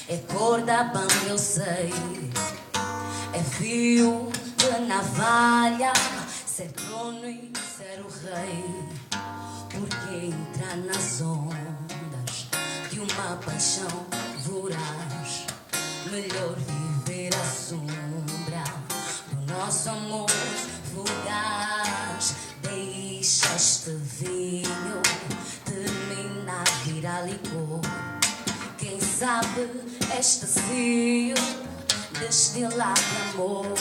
É cor da banda, eu sei. É fio de navalha, ser trono e ser o rei. Porque entrar nas ondas de uma paixão voraz, melhor viver à sombra do nosso amor fugaz. Deixa este vinho terminar, virar licor. Quem sabe estacio destilar de amor.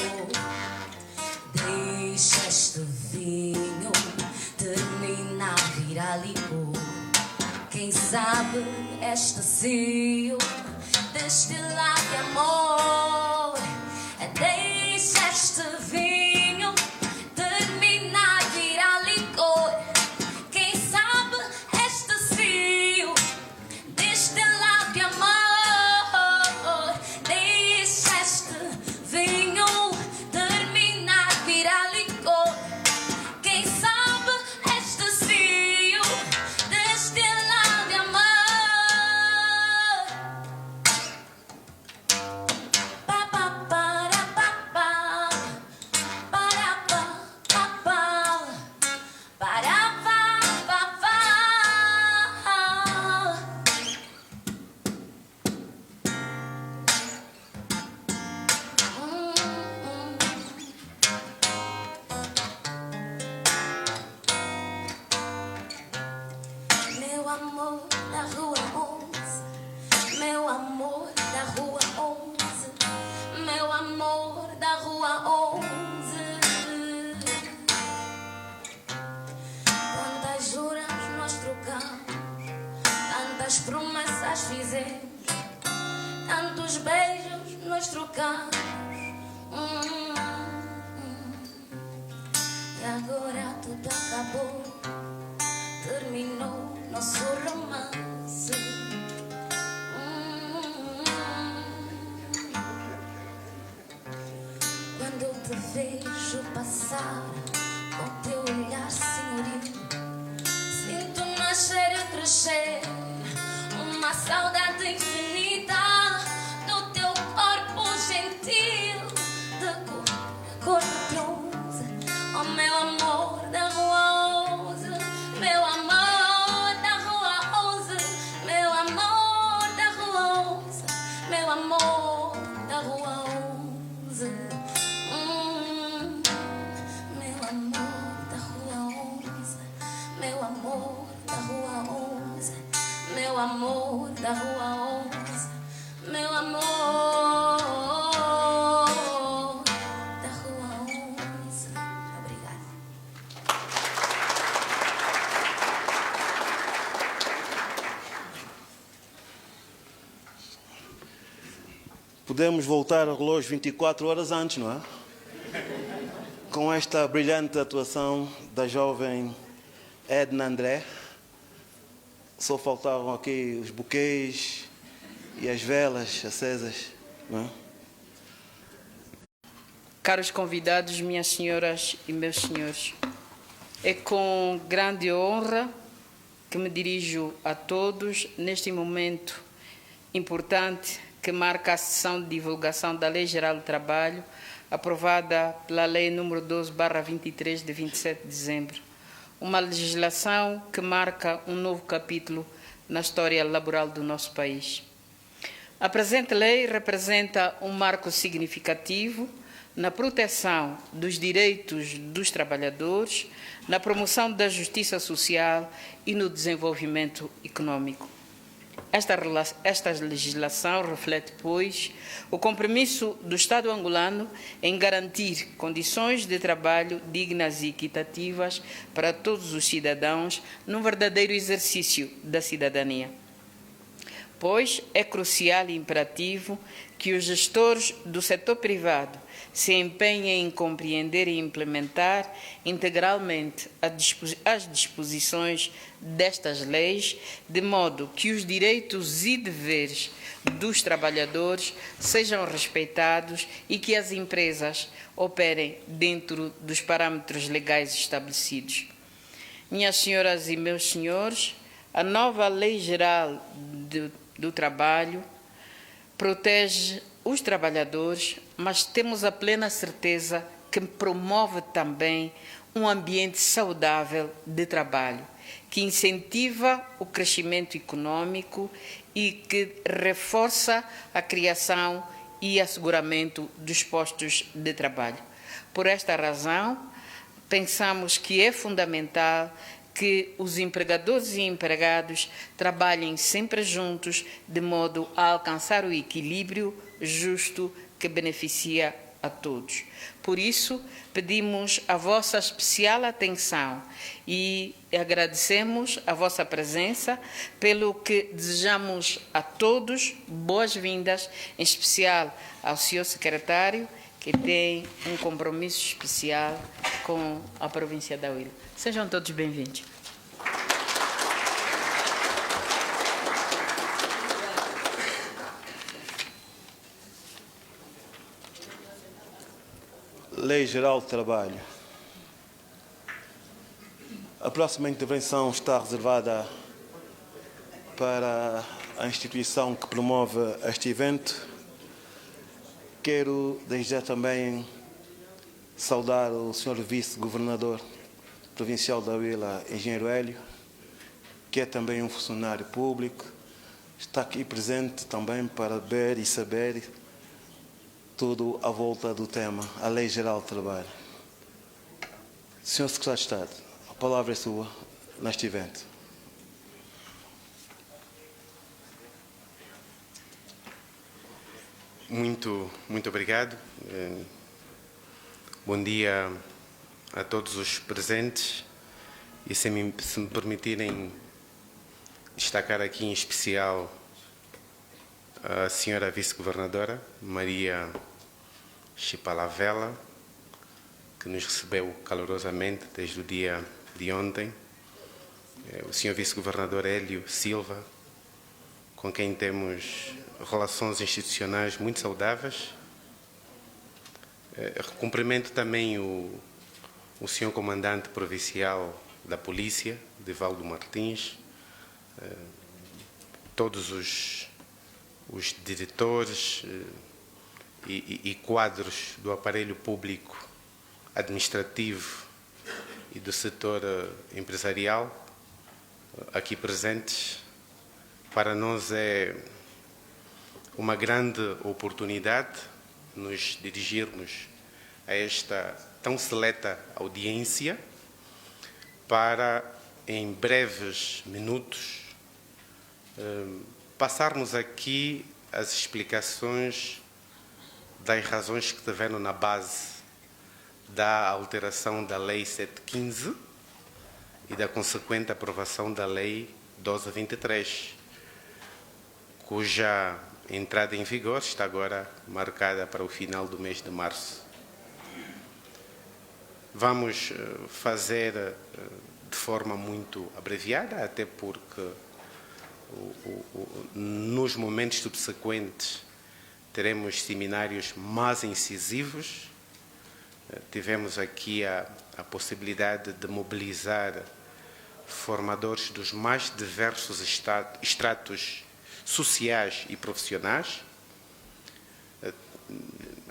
Deixa este vinho terminar, virar licor. Quem sabe estacio destilar de amor. Deixa este vinho terminar, virar licor. Quem sabe estacio destilar de amor. Deixa este vinho terminar, virar licor. Quem sabe estacio destilar de amor. Pa pa para pa pa, para pa pa pa, para pa pa pa. Meu amor da rua 11, meu amor da rua 11, meu amor da rua 11. Tantas juras nós trocamos, tantas promessas fizemos, tantos beijos nós trocamos. E agora tudo acabou, terminou nosso romance. Quando eu te vejo passar com teu olhar senhoril, sinto nascer e crescer uma saudade infinita do teu corpo gentil, de cor de bronze. Oh meu amor da rua 11, meu amor da rua 11, meu amor da rua 11, meu amor da rua 11. Meu amor da rua 11, meu amor da rua 11, meu amor da rua 11, meu amor da rua 11. Obrigada. Podemos voltar ao relógio 24 horas antes, não é? Com esta brilhante atuação da jovem Edna André. Só faltavam aqui os buquês e as velas acesas, não é? Caros convidados, minhas senhoras e meus senhores, é com grande honra que me dirijo a todos neste momento importante que marca a sessão de divulgação da Lei Geral do Trabalho, aprovada pela Lei nº 12/23 de 27 de dezembro. Uma legislação que marca um novo capítulo na história laboral do nosso país. A presente lei representa um marco significativo na proteção dos direitos dos trabalhadores, na promoção da justiça social e no desenvolvimento econômico. Esta legislação reflete, pois, o compromisso do Estado angolano em garantir condições de trabalho dignas e equitativas para todos os cidadãos num verdadeiro exercício da cidadania. Pois é crucial e imperativo que os gestores do setor privado se empenhem em compreender e implementar integralmente as disposições destas leis, de modo que os direitos e deveres dos trabalhadores sejam respeitados e que as empresas operem dentro dos parâmetros legais estabelecidos. Minhas senhoras e meus senhores, a nova Lei Geral do Trabalho protege os trabalhadores, mas temos a plena certeza que promove também um ambiente saudável de trabalho, que incentiva o crescimento econômico e que reforça a criação e asseguramento dos postos de trabalho. Por esta razão, pensamos que é fundamental que os empregadores e empregados trabalhem sempre juntos, de modo a alcançar o equilíbrio justo que beneficia a todos. Por isso, pedimos a vossa especial atenção e agradecemos a vossa presença, pelo que desejamos a todos boas-vindas, em especial ao senhor secretário, que tem um compromisso especial com a província da Huila. Sejam todos bem-vindos. Lei Geral do Trabalho. A próxima intervenção está reservada para a instituição que promove este evento. Quero, desde já, também saudar o Sr. Vice-Governador Provincial da Huila, Engenheiro Hélio, que é também um funcionário público. Está aqui presente também para ver e saber tudo à volta do tema, a Lei Geral do Trabalho. Sr. Secretário de Estado, a palavra é sua neste evento. Muito obrigado. Bom dia a todos os presentes e, se me permitirem destacar aqui em especial a senhora Vice-Governadora Maria Chipalavela, que nos recebeu calorosamente desde o dia de ontem, o senhor Vice-Governador Hélio Silva, com quem temos relações institucionais muito saudáveis. Cumprimento também o senhor Comandante Provincial da Polícia, Divaldo Martins, todos os diretores e quadros do aparelho público, administrativo e do setor empresarial aqui presentes. Para nós é uma grande oportunidade nos dirigirmos a esta tão seleta audiência para, em breves minutos, passarmos aqui as explicações das razões que estiveram na base da alteração da Lei 715 e da consequente aprovação da Lei 1223, cuja entrada em vigor está agora marcada para o final do mês de março. Vamos fazer de forma muito abreviada, até porque nos momentos subsequentes teremos seminários mais incisivos. Tivemos aqui a possibilidade de mobilizar formadores dos mais diversos estratos sociais e profissionais,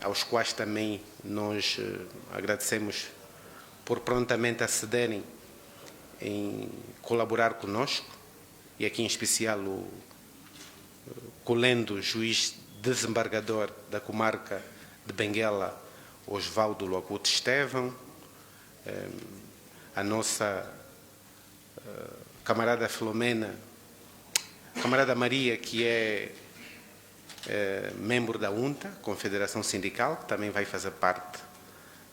aos quais também nós agradecemos por prontamente acederem em colaborar conosco, e aqui em especial o colendo juiz desembargador da comarca de Benguela, Osvaldo Loacuto Estevão, a nossa camarada Filomena, camarada Maria, que é membro da UNTA, Confederação Sindical, que também vai fazer parte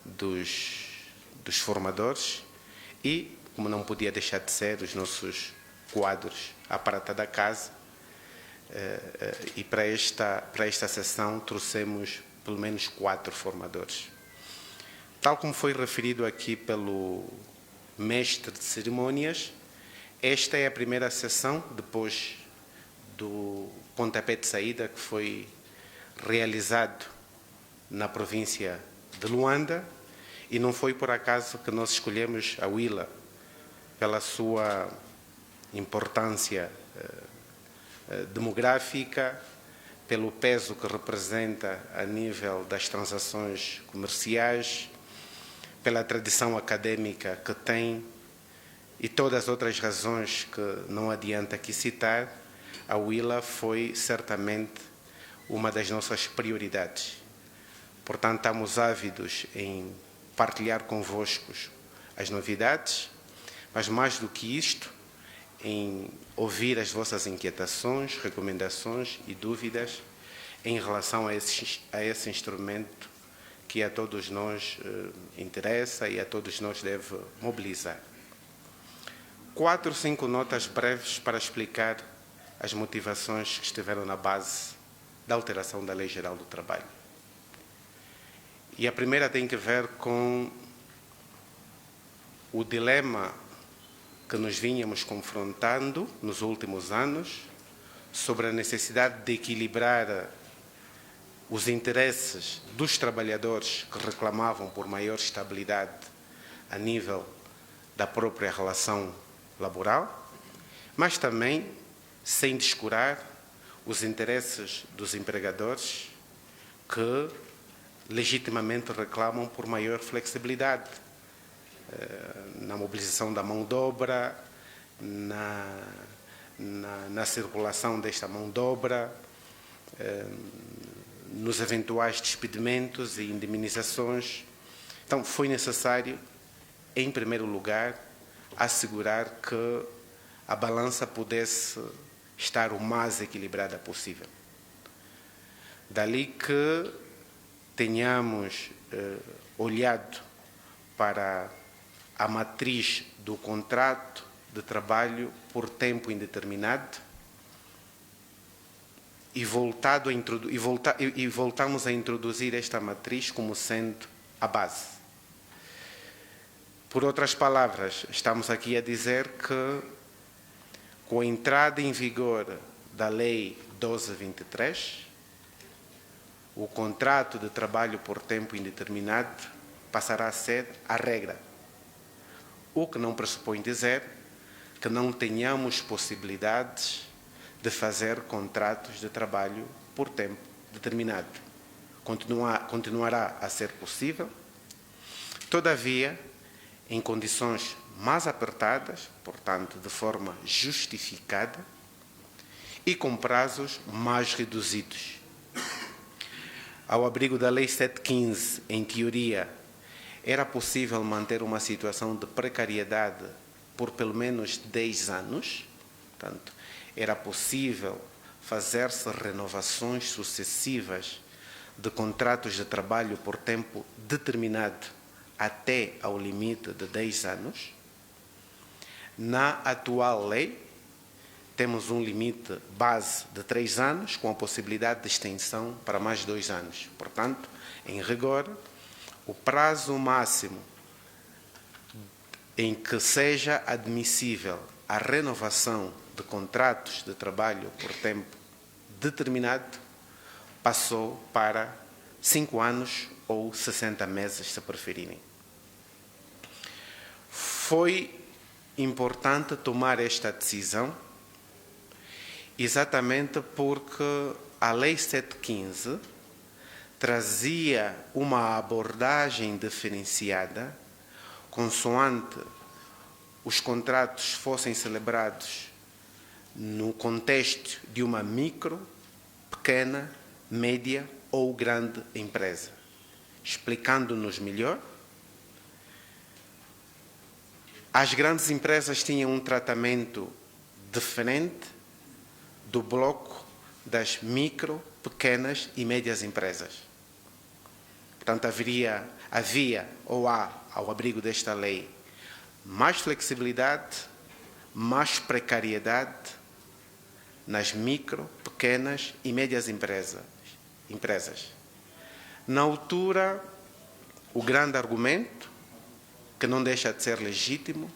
dos formadores, e, como não podia deixar de ser, os nossos quadros à prata da casa. E para esta sessão trouxemos pelo menos 4 formadores. Tal como foi referido aqui pelo mestre de cerimônias, esta é a primeira sessão depois do pontapé de saída que foi realizado na província de Luanda, e não foi por acaso que nós escolhemos a Huila pela sua importância demográfica, pelo peso que representa a nível das transações comerciais, pela tradição académica que tem e todas as outras razões que não adianta aqui citar, a Willa foi certamente uma das nossas prioridades. Portanto, estamos ávidos em partilhar convosco as novidades, mas mais do que isto, em ouvir as vossas inquietações, recomendações e dúvidas em relação a esse instrumento que a todos nós interessa e a todos nós deve mobilizar. 4 ou 5 notas breves para explicar as motivações que estiveram na base da alteração da Lei Geral do Trabalho. E a primeira tem que ver com o dilema que nos vínhamos confrontando nos últimos anos sobre a necessidade de equilibrar os interesses dos trabalhadores que reclamavam por maior estabilidade a nível da própria relação laboral, mas também sem descurar os interesses dos empregadores que legitimamente reclamam por maior flexibilidade na mobilização da mão de obra, na circulação desta mão de obra, nos eventuais despedimentos e indemnizações. Então, foi necessário, em primeiro lugar, assegurar que a balança pudesse estar o mais equilibrada possível. Dali que tenhamos olhado para a matriz do contrato de trabalho por tempo indeterminado e voltamos a introduzir esta matriz como sendo a base. Por outras palavras, estamos aqui a dizer que, com a entrada em vigor da Lei 1223, o contrato de trabalho por tempo indeterminado passará a ser a regra. O que não pressupõe dizer que não tenhamos possibilidades de fazer contratos de trabalho por tempo determinado. Continuará a ser possível, todavia, em condições mais apertadas, portanto, de forma justificada e com prazos mais reduzidos. Ao abrigo da Lei 715, em teoria, era possível manter uma situação de precariedade por pelo menos 10 anos, portanto, era possível fazer-se renovações sucessivas de contratos de trabalho por tempo determinado até ao limite de 10 anos. Na atual lei, temos um limite base de 3 anos, com a possibilidade de extensão para mais 2 anos. Portanto, em rigor, o prazo máximo em que seja admissível a renovação de contratos de trabalho por tempo determinado passou para 5 anos ou 60 meses, se preferirem. Foi importante tomar esta decisão exatamente porque a Lei 715 trazia uma abordagem diferenciada consoante os contratos fossem celebrados no contexto de uma micro, pequena, média ou grande empresa. Explicando-nos melhor, as grandes empresas tinham um tratamento diferente do bloco das micro, pequenas e médias empresas. Portanto, havia ou há, ao abrigo desta lei, mais flexibilidade, mais precariedade nas micro, pequenas e médias empresas. Na altura, o grande argumento, que não deixa de ser legítimo,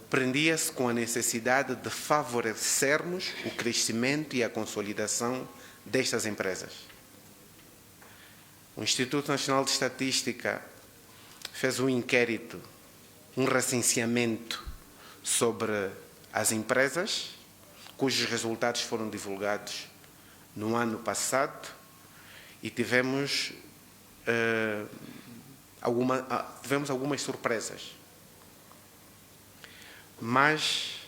prendia-se com a necessidade de favorecermos o crescimento e a consolidação destas empresas. O Instituto Nacional de Estatística fez um inquérito, um recenseamento sobre as empresas, cujos resultados foram divulgados no ano passado e tivemos algumas surpresas. Mais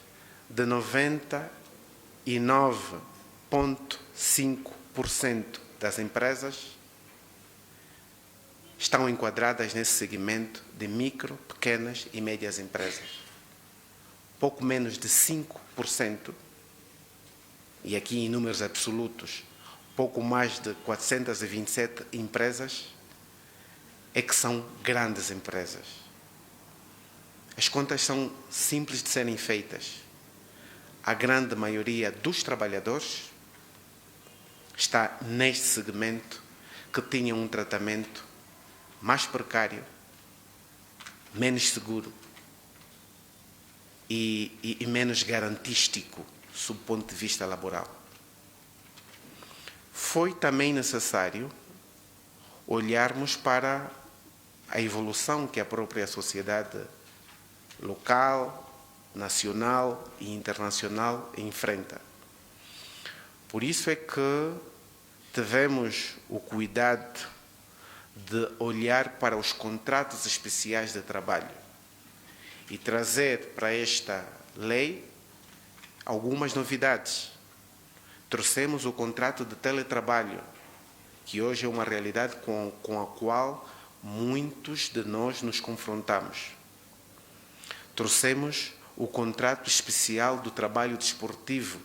de 99,5% das empresas estão enquadradas nesse segmento de micro, pequenas e médias empresas. Pouco menos de 5%, e aqui em números absolutos, pouco mais de 427 empresas, é que são grandes empresas. As contas são simples de serem feitas. A grande maioria dos trabalhadores está neste segmento que tinha um tratamento mais precário, menos seguro e menos garantístico sob o ponto de vista laboral. Foi também necessário olharmos para a evolução que a própria sociedade local, nacional e internacional enfrenta. Por isso é que tivemos o cuidado de olhar para os contratos especiais de trabalho e trazer para esta lei algumas novidades. Trouxemos o contrato de teletrabalho, que hoje é uma realidade com a qual muitos de nós nos confrontamos. Trouxemos o contrato especial do trabalho desportivo.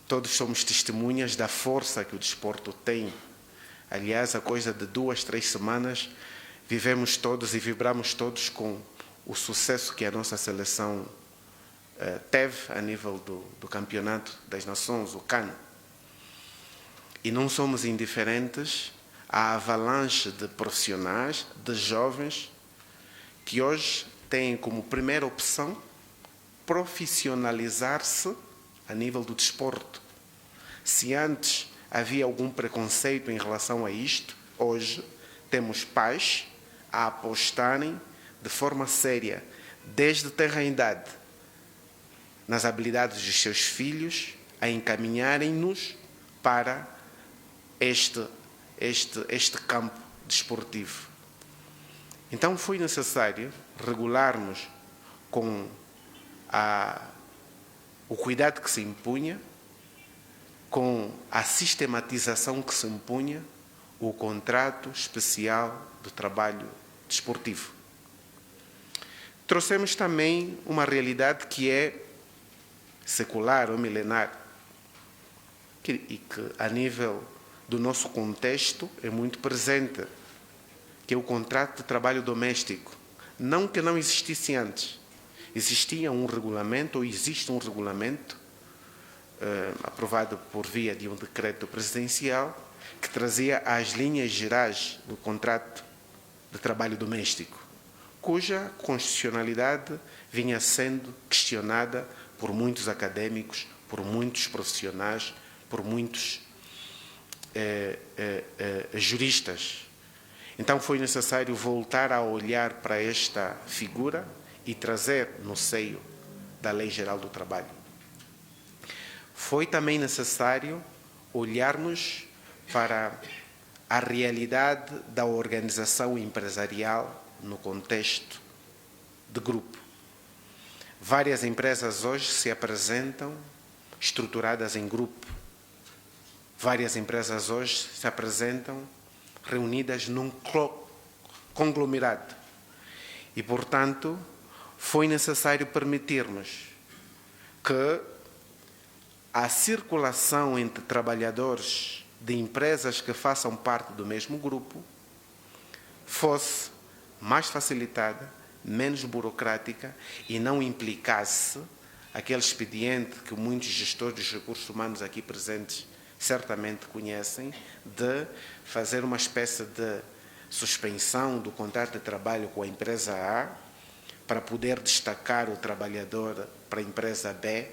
Todos somos testemunhas da força que o desporto tem. Aliás, a coisa de 2, 3 semanas, vivemos todos e vibramos todos com o sucesso que a nossa seleção teve a nível do Campeonato das Nações, o CAN. E não somos indiferentes à avalanche de profissionais, de jovens, que hoje têm como primeira opção profissionalizar-se a nível do desporto. Se antes havia algum preconceito em relação a isto, hoje temos pais a apostarem de forma séria, desde tenra idade, nas habilidades dos seus filhos, a encaminharem-nos para este campo desportivo. Então foi necessário regularmos com o cuidado que se impunha, com a sistematização que se impunha, o contrato especial de trabalho desportivo. Trouxemos também uma realidade que é secular ou milenar, e que a nível do nosso contexto é muito presente, que é o contrato de trabalho doméstico. Não que não existisse antes. Existia um regulamento, ou existe um regulamento, aprovado por via de um decreto presidencial, que trazia as linhas gerais do contrato de trabalho doméstico, cuja constitucionalidade vinha sendo questionada por muitos académicos, por muitos profissionais, por muitos juristas. Então foi necessário voltar a olhar para esta figura e trazer no seio da Lei Geral do Trabalho. Foi também necessário olharmos para a realidade da organização empresarial no contexto de grupo. Várias empresas hoje se apresentam estruturadas em grupo. Várias empresas hoje se apresentam reunidas num conglomerado. E, portanto, foi necessário permitirmos que a circulação entre trabalhadores de empresas que façam parte do mesmo grupo fosse mais facilitada, menos burocrática e não implicasse aquele expediente que muitos gestores dos recursos humanos aqui presentes certamente conhecem, de fazer uma espécie de suspensão do contrato de trabalho com a empresa A para poder destacar o trabalhador para a empresa B,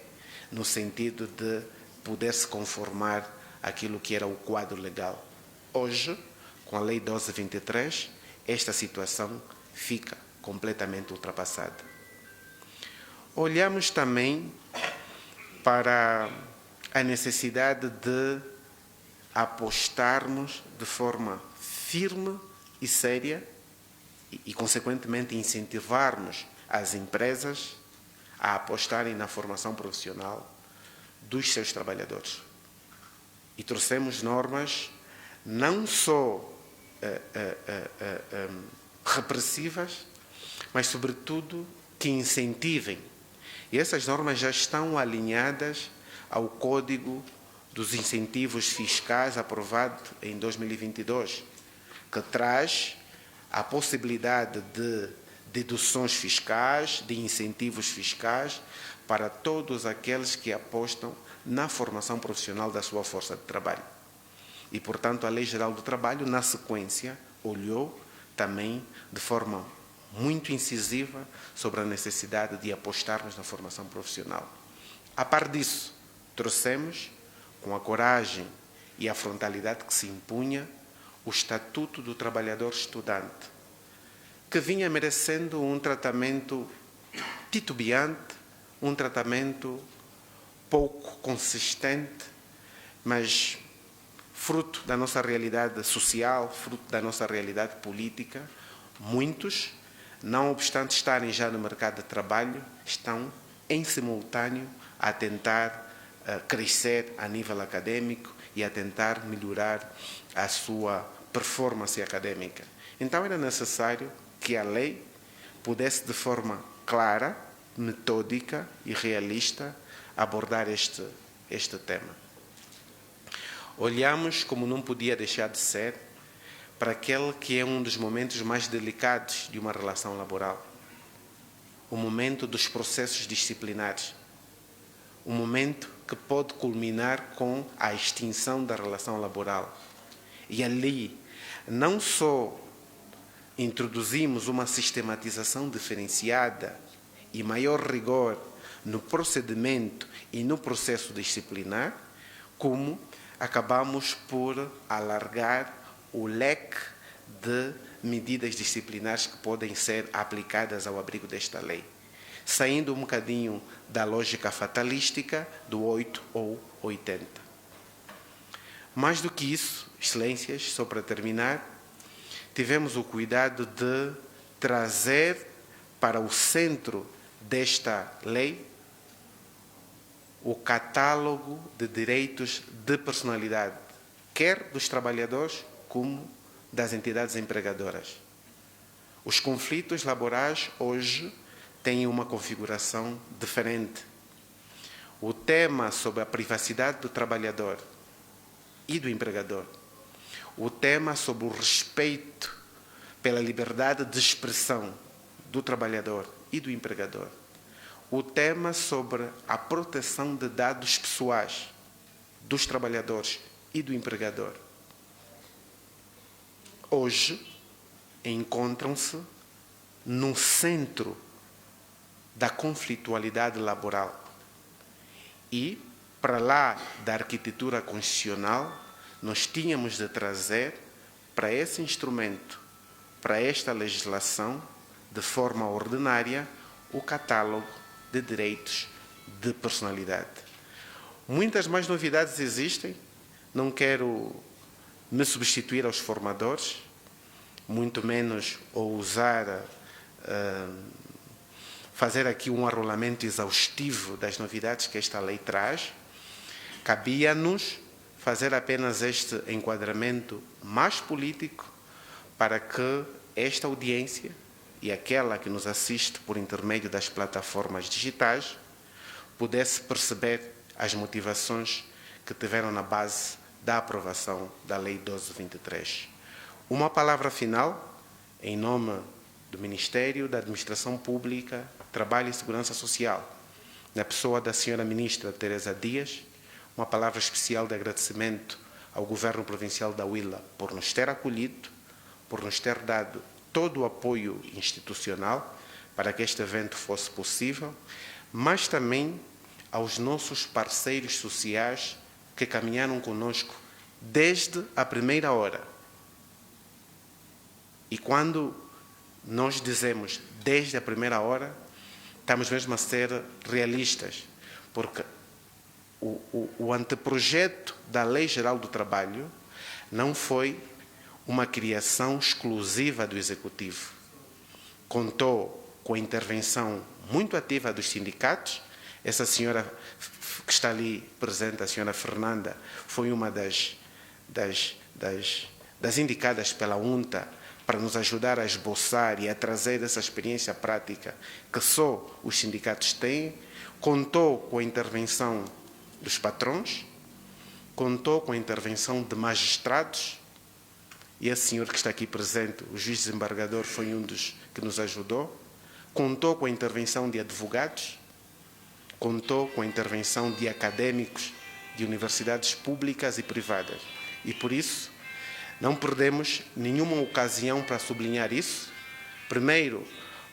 no sentido de poder se conformar àquilo que era o quadro legal. Hoje, com a Lei 1223, esta situação fica completamente ultrapassada. Olhamos também para a necessidade de apostarmos de forma firme e séria e consequentemente, incentivarmos as empresas a apostarem na formação profissional dos seus trabalhadores. E trouxemos normas não só repressivas, mas, sobretudo, que incentivem. E essas normas já estão alinhadas ao Código dos Incentivos Fiscais, aprovado em 2022, que traz a possibilidade de deduções fiscais, de incentivos fiscais, para todos aqueles que apostam na formação profissional da sua força de trabalho. E, portanto, a Lei Geral do Trabalho, na sequência, olhou também de forma muito incisiva sobre a necessidade de apostarmos na formação profissional. A par disso, trouxemos, com a coragem e a frontalidade que se impunha, o Estatuto do Trabalhador Estudante, que vinha merecendo um tratamento titubeante, um tratamento pouco consistente, mas fruto da nossa realidade social, fruto da nossa realidade política, muitos, não obstante estarem já no mercado de trabalho, estão em simultâneo a tentar crescer a nível acadêmico e a tentar melhorar a sua performance acadêmica. Então era necessário que a lei pudesse de forma clara, metódica e realista abordar este tema. Olhamos, como não podia deixar de ser, para aquele que é um dos momentos mais delicados de uma relação laboral, o momento dos processos disciplinares, o momento que pode culminar com a extinção da relação laboral. E ali, não só introduzimos uma sistematização diferenciada e maior rigor no procedimento e no processo disciplinar, como acabamos por alargar o leque de medidas disciplinares que podem ser aplicadas ao abrigo desta lei, saindo um bocadinho da lógica fatalística do 8 ou 80. Mais do que isso, excelências, só para terminar, tivemos o cuidado de trazer para o centro desta lei o catálogo de direitos de personalidade, quer dos trabalhadores como das entidades empregadoras. Os conflitos laborais hoje têm uma configuração diferente. O tema sobre a privacidade do trabalhador e do empregador, o tema sobre o respeito pela liberdade de expressão do trabalhador e do empregador, o tema sobre a proteção de dados pessoais dos trabalhadores e do empregador, hoje encontram-se no centro da conflitualidade laboral. E, para lá da arquitetura constitucional, nós tínhamos de trazer para esse instrumento, para esta legislação, de forma ordinária, o catálogo de direitos de personalidade. Muitas mais novidades existem, não quero me substituir aos formadores, muito menos ousar fazer aqui um arrolamento exaustivo das novidades que esta lei traz. Cabia-nos fazer apenas este enquadramento mais político para que esta audiência e aquela que nos assiste por intermédio das plataformas digitais pudesse perceber as motivações que tiveram na base da aprovação da Lei 1223. Uma palavra final, em nome do Ministério da Administração Pública, Trabalho e Segurança Social, na pessoa da senhora Ministra Teresa Dias, uma palavra especial de agradecimento ao Governo Provincial da Huila por nos ter acolhido, por nos ter dado todo o apoio institucional para que este evento fosse possível, mas também aos nossos parceiros sociais que caminharam conosco desde a primeira hora. E quando nós dizemos desde a primeira hora, estamos mesmo a ser realistas, porque o anteprojeto da Lei Geral do Trabalho não foi uma criação exclusiva do Executivo. Contou com a intervenção muito ativa dos sindicatos. Essa senhora que está ali presente, a senhora Fernanda, foi uma das indicadas pela UNTA para nos ajudar a esboçar e a trazer essa experiência prática que só os sindicatos têm. Contou com a intervenção dos patrões, contou com a intervenção de magistrados, e esse senhor que está aqui presente, o juiz desembargador, foi um dos que nos ajudou. Contou com a intervenção de advogados, contou com a intervenção de académicos de universidades públicas e privadas. E por isso, não perdemos nenhuma ocasião para sublinhar isso. Primeiro,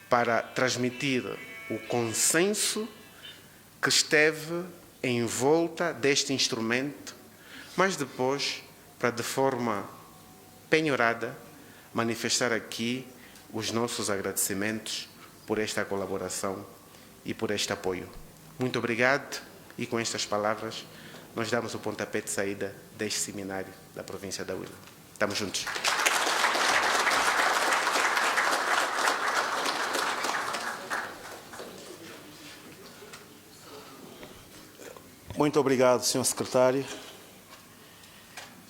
para transmitir o consenso que esteve em volta deste instrumento, mas depois, para de forma penhorada, manifestar aqui os nossos agradecimentos por esta colaboração e por este apoio. Muito obrigado, e com estas palavras nós damos o pontapé de saída deste seminário da província da Huila. Estamos juntos. Muito obrigado, Sr. Secretário.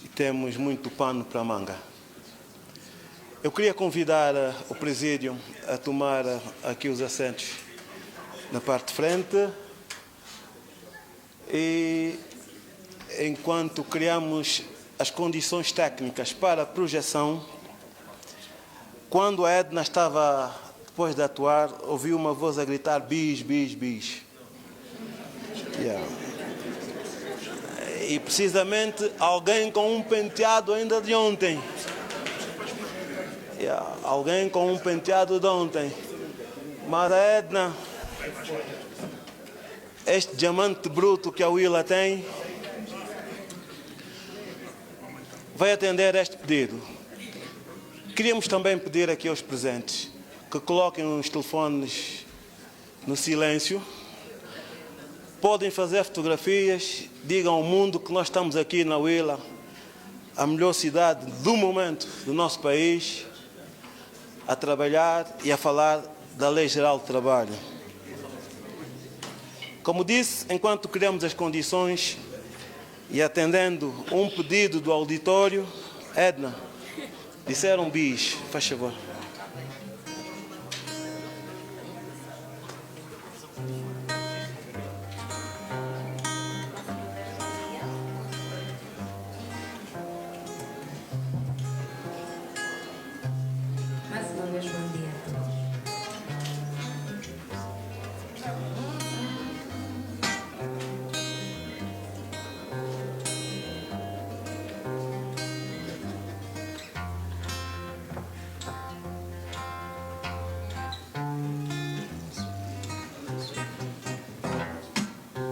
E temos muito pano para a manga. Eu queria convidar o Presídio a tomar aqui os assentos na parte de frente. E enquanto criamos as condições técnicas para a projeção, quando a Edna estava, depois de atuar, ouviu uma voz a gritar bis, bis, bis. Yeah. E precisamente alguém com um penteado ainda de ontem. Yeah. Alguém com um penteado de ontem. Mas a Edna, este diamante bruto que a Huila tem, vai atender a este pedido. Queríamos também pedir aqui aos presentes que coloquem os telefones no silêncio. Podem fazer fotografias, digam ao mundo que nós estamos aqui na Huila, a melhor cidade do momento do nosso país, a trabalhar e a falar da Lei Geral do Trabalho. Como disse, enquanto criamos as condições e atendendo um pedido do auditório, Edna, disseram bis, faz favor. Mais uma vez, bom dia a todos.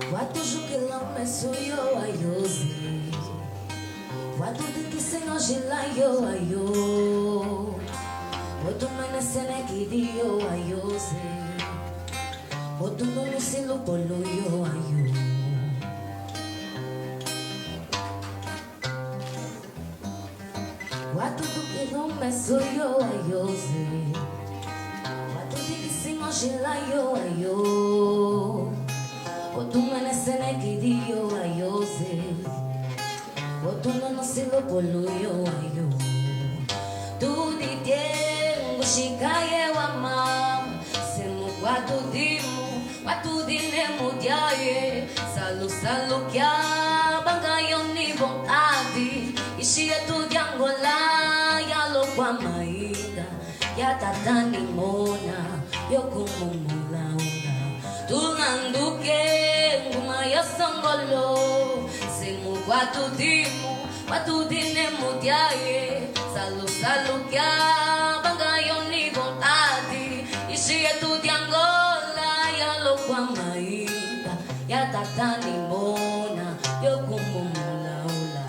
Watu jukilame suyo ayozi, watu dikise nojilayo ayo, watu menesene kidiyo ayozi, watu nunisilu poluyo ayo. Watu jukilame suyo ayozi, watu dikise nojilayo ayo. Otumene sene kidiyo ayoze, otuno silo poluyo ayo. Tu di tiengo shikaye wa mam, semu watu dimu, watu dine mudiaye. Salu salu kya bangayo ni vontade, ishi etu diangola ya lo kwa maida, ya tatani mona, yo kumumula una. Tulanduke ngumaya songolo, semu watu dimu, watu dine mudiaye. Salu salu kya bangayo ni vontade, ishi etu diangola ya lo kwa maida, ya tatani mona, yo kumumula ula.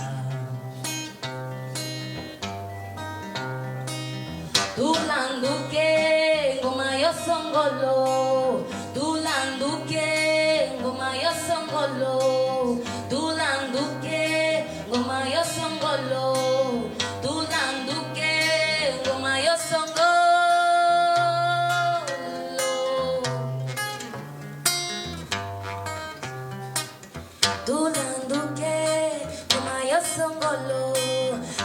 Tulanduke ngumaya songolo, tulanduke ngumaya songolo, Tulando que Kumaya songolo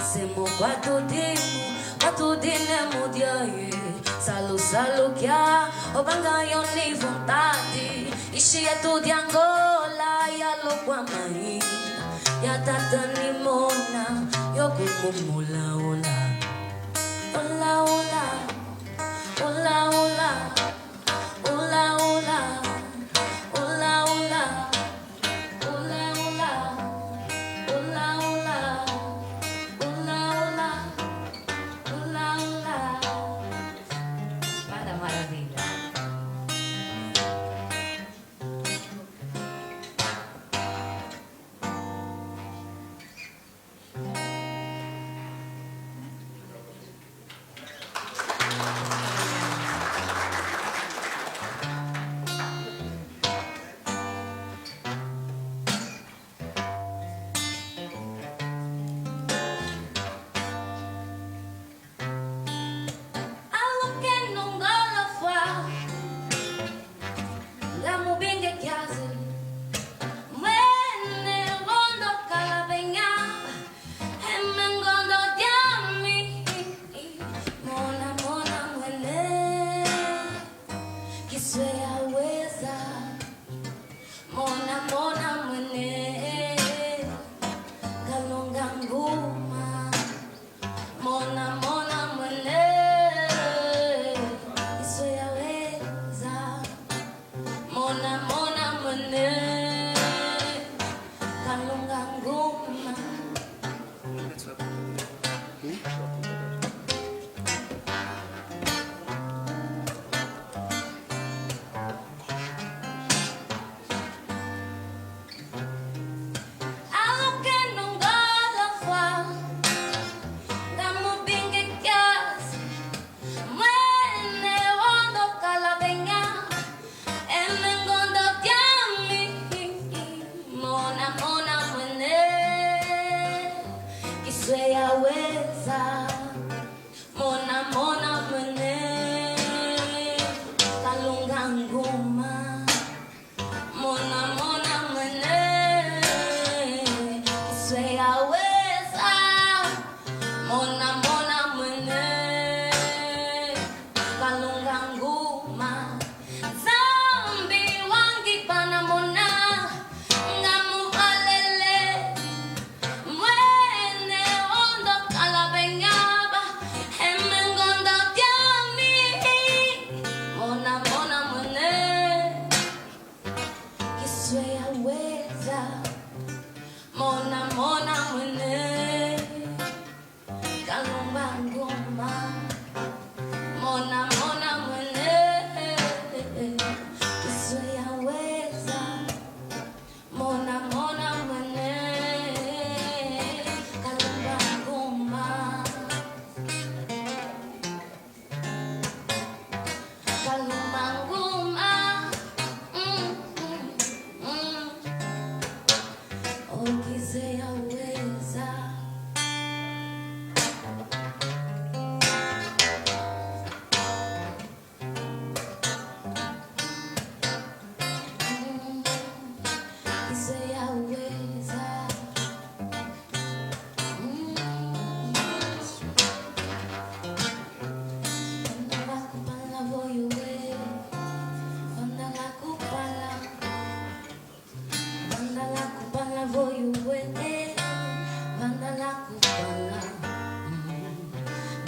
Semo quatu dine mudiaye Salu kya Obanga yoni vontade Ishi é tudo de Angola Ya lo kwa mai Ya tatani mona Yo kumumula ola Ola ola Ola ola Ola ola Ola ola Ola ola Ola ola Ola ola Ola ola Cada maravilha. Algo que não gola fa Gamu binge kiazi Mwene rondo kalabenya Hemengondo diami Mona mwene Kiswe aweza Mona mwene Kalonga nguma Mona mwene Kiswe aweza Mona mwene Kalonga nguma Algo que não gola fa Gamu binge kiasi Mwene rondo kalabenya Emengondo diami Mona mwene Kiswe yaweza Mona mwene Kalunga nguma Mona mwene Kiswe yaweza Mona mwene Kalunga nguma Zambi wangi pana mona Ngamu alele Mwene ondo kalabenyaba Hemengondo diami Mona mwene Kiswe yaweza Mona mwene Kalunga nguma Mona mwene Kiswe yaweza Mona mwene Kalunga nguma Kalunga nguma Kiswe yaweza Kiswe yaweza Vandala kupala voyuwe Vandala kupala Vandala kupala voyuwe Vandala kupala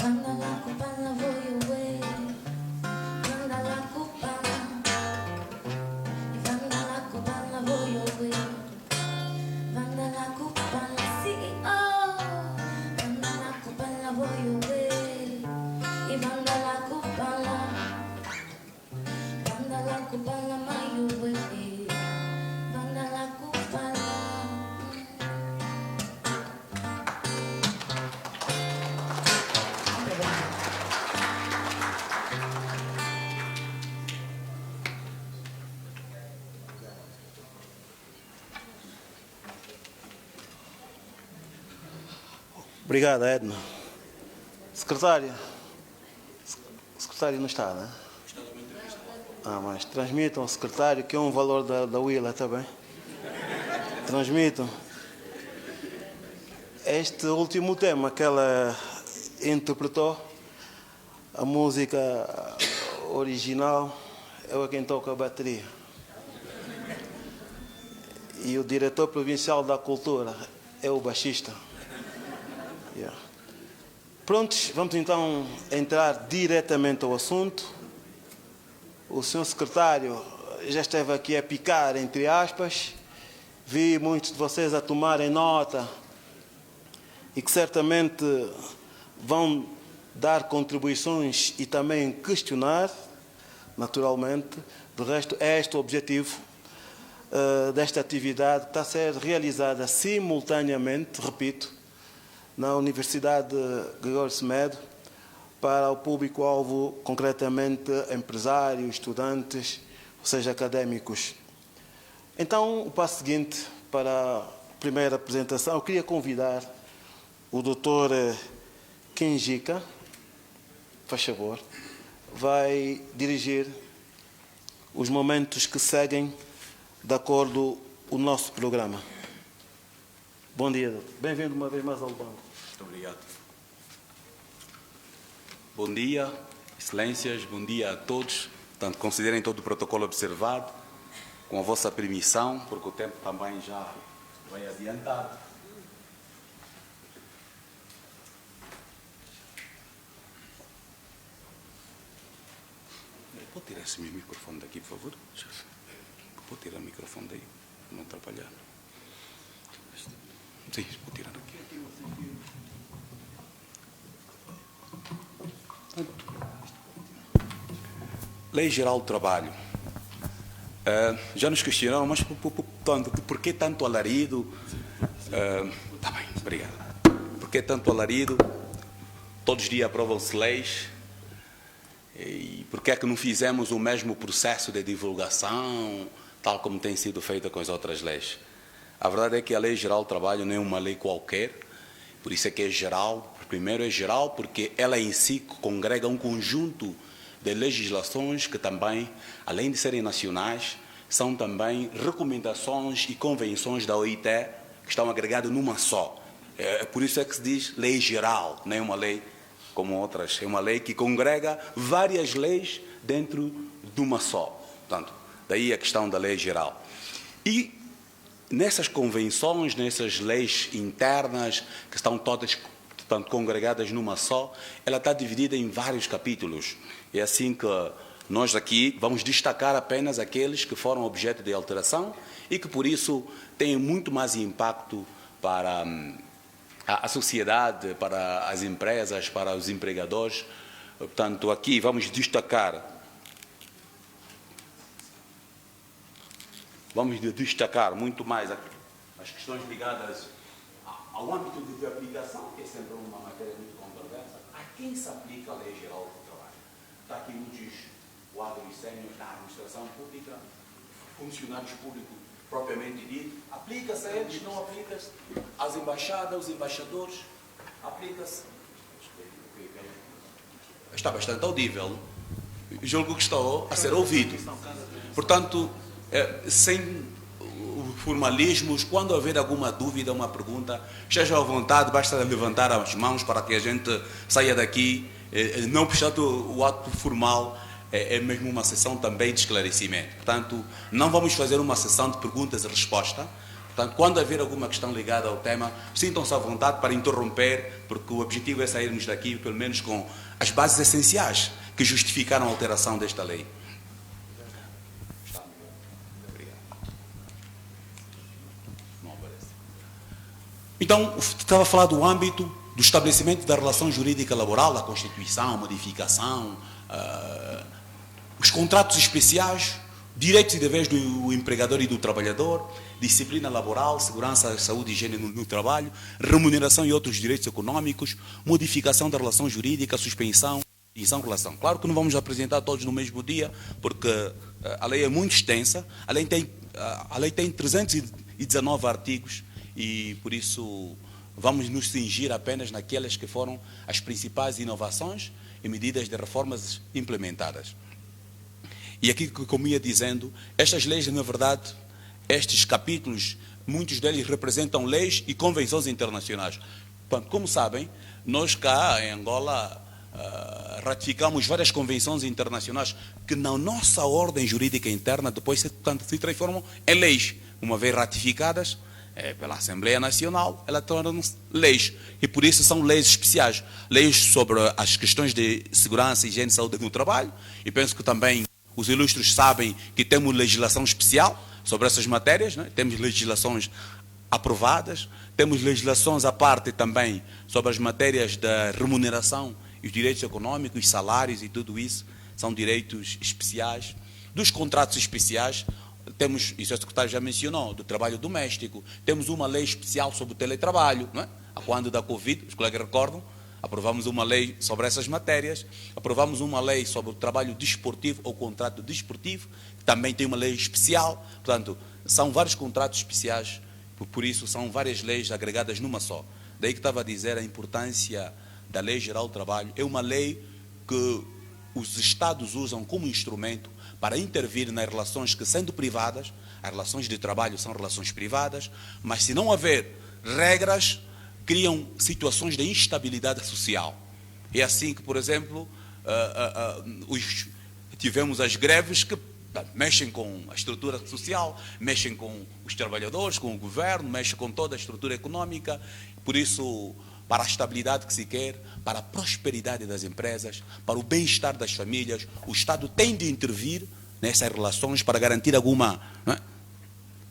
Vandala kupala voyuwe Vandala kupala Vandala kupala voyuwe Vandala kupala CEO Vandala kupala voyuwe Vandala kupala Vandala kupala mayuwe Vandala kupala Obrigado, Edna. Secretária. Secretário não está, né? Mas transmitam ao secretário que é um valor da Willa, está bem? Transmito. Este último tema que ela interpretou, a música original, é quem toca a bateria. E o diretor provincial da cultura é o baixista. Yeah. Prontos, vamos então entrar diretamente ao assunto. O senhor secretário já esteve aqui a picar, entre aspas. Vi muitos de vocês a tomarem nota e que certamente vão dar contribuições e também questionar, naturalmente. De resto, é este o objetivo desta atividade que está a ser realizada simultaneamente, repito, na Universidade Gregório Semedo, para o público-alvo, concretamente empresários, estudantes, ou seja, académicos. Então, o passo seguinte para a primeira apresentação, eu queria convidar o Dr. Kenjika, faz favor, vai dirigir os momentos que seguem de acordo com o nosso programa. Bom dia, doutor. Bem-vindo uma vez mais ao banco. Muito obrigado. Bom dia, excelências, bom dia a todos. Portanto, considerem todo o protocolo observado, com a vossa permissão, porque o tempo também já vai adiantado. Pode tirar esse microfone daqui, por favor? Pode tirar o microfone daí, para não atrapalhar. Sim, pode tirar aqui. Lei Geral do Trabalho. Já nos questionaram, mas por que tanto alarido? Está bem, obrigado. Por que tanto alarido? Todos os dias aprovam-se leis. E por que é que não fizemos o mesmo processo de divulgação, tal como tem sido feito com as outras leis? A verdade é que a Lei Geral do Trabalho não é uma lei qualquer, por isso é que é geral. Primeiro é geral porque ela em si congrega um conjunto de legislações que também, além de serem nacionais, são também recomendações e convenções da OIT que estão agregadas numa só. Por isso é que se diz lei geral, não é uma lei como outras. É uma lei que congrega várias leis dentro de uma só. Portanto, daí a questão da lei geral. E nessas convenções, nessas leis internas, que estão todas, portanto, congregadas numa só, ela está dividida em vários capítulos. É assim que nós aqui vamos destacar apenas aqueles que foram objeto de alteração e que, por isso, têm muito mais impacto para a sociedade, para as empresas, para os empregadores. Portanto, aqui vamos destacar muito mais as questões ligadas ao âmbito de aplicação, que é sempre uma matéria muito controversa. A quem se aplica a Lei Geral do Trabalho? Está aqui muitos quadros séniores da administração pública, funcionários públicos propriamente dito. Aplica-se a eles, não aplica-se às embaixadas, aos embaixadores, aplica-se. Está bastante audível. Julgo que estou a ser ouvido. Portanto, sem formalismos, quando haver alguma dúvida, uma pergunta, esteja à vontade, basta levantar as mãos para que a gente saia daqui. Não precisando o ato formal, é mesmo uma sessão também de esclarecimento. Portanto, não vamos fazer uma sessão de perguntas e respostas. Portanto, quando haver alguma questão ligada ao tema, sintam-se à vontade para interromper, porque o objetivo é sairmos daqui, pelo menos, com as bases essenciais que justificaram a alteração desta lei. Então, estava a falar do âmbito do estabelecimento da relação jurídica laboral, a Constituição, a modificação, os contratos especiais, direitos e deveres do empregador e do trabalhador, disciplina laboral, segurança, saúde e higiene no trabalho, remuneração e outros direitos econômicos, modificação da relação jurídica, suspensão e relação. Claro que não vamos apresentar todos no mesmo dia, porque a lei é muito extensa, a lei tem 319 artigos e, por isso, vamos nos cingir apenas naquelas que foram as principais inovações e medidas de reformas implementadas. E aqui, como ia dizendo, estas leis, na verdade, estes capítulos muitos deles representam leis e convenções internacionais. Portanto, como sabem, nós cá em Angola ratificamos várias convenções internacionais que na nossa ordem jurídica interna depois se transformam em leis. Uma vez ratificadas pela Assembleia Nacional, elas tornam-se leis. E por isso são leis especiais. Leis sobre as questões de segurança, higiene e saúde no trabalho. E penso que também os ilustres sabem que temos legislação especial sobre essas matérias, né? Temos legislações aprovadas, temos legislações à parte também sobre as matérias da remuneração e os direitos econômicos, os salários e tudo isso, são direitos especiais. Dos contratos especiais, temos, isso o secretário já mencionou, do trabalho doméstico, temos uma lei especial sobre o teletrabalho, não é? A quando da Covid, os colegas recordam, aprovamos uma lei sobre essas matérias, aprovamos uma lei sobre o trabalho desportivo ou contrato desportivo, que também tem uma lei especial, portanto, são vários contratos especiais, por isso são várias leis agregadas numa só. Daí que estava a dizer a importância da Lei Geral do Trabalho, é uma lei que os Estados usam como instrumento para intervir nas relações que, sendo privadas, as relações de trabalho são relações privadas, mas se não houver regras, criam situações de instabilidade social. É assim que, por exemplo, tivemos as greves que mexem com a estrutura social, mexem com os trabalhadores, com o governo, mexem com toda a estrutura econômica. Por isso, para a estabilidade que se quer, para a prosperidade das empresas, para o bem-estar das famílias, o Estado tem de intervir nessas relações para garantir alguma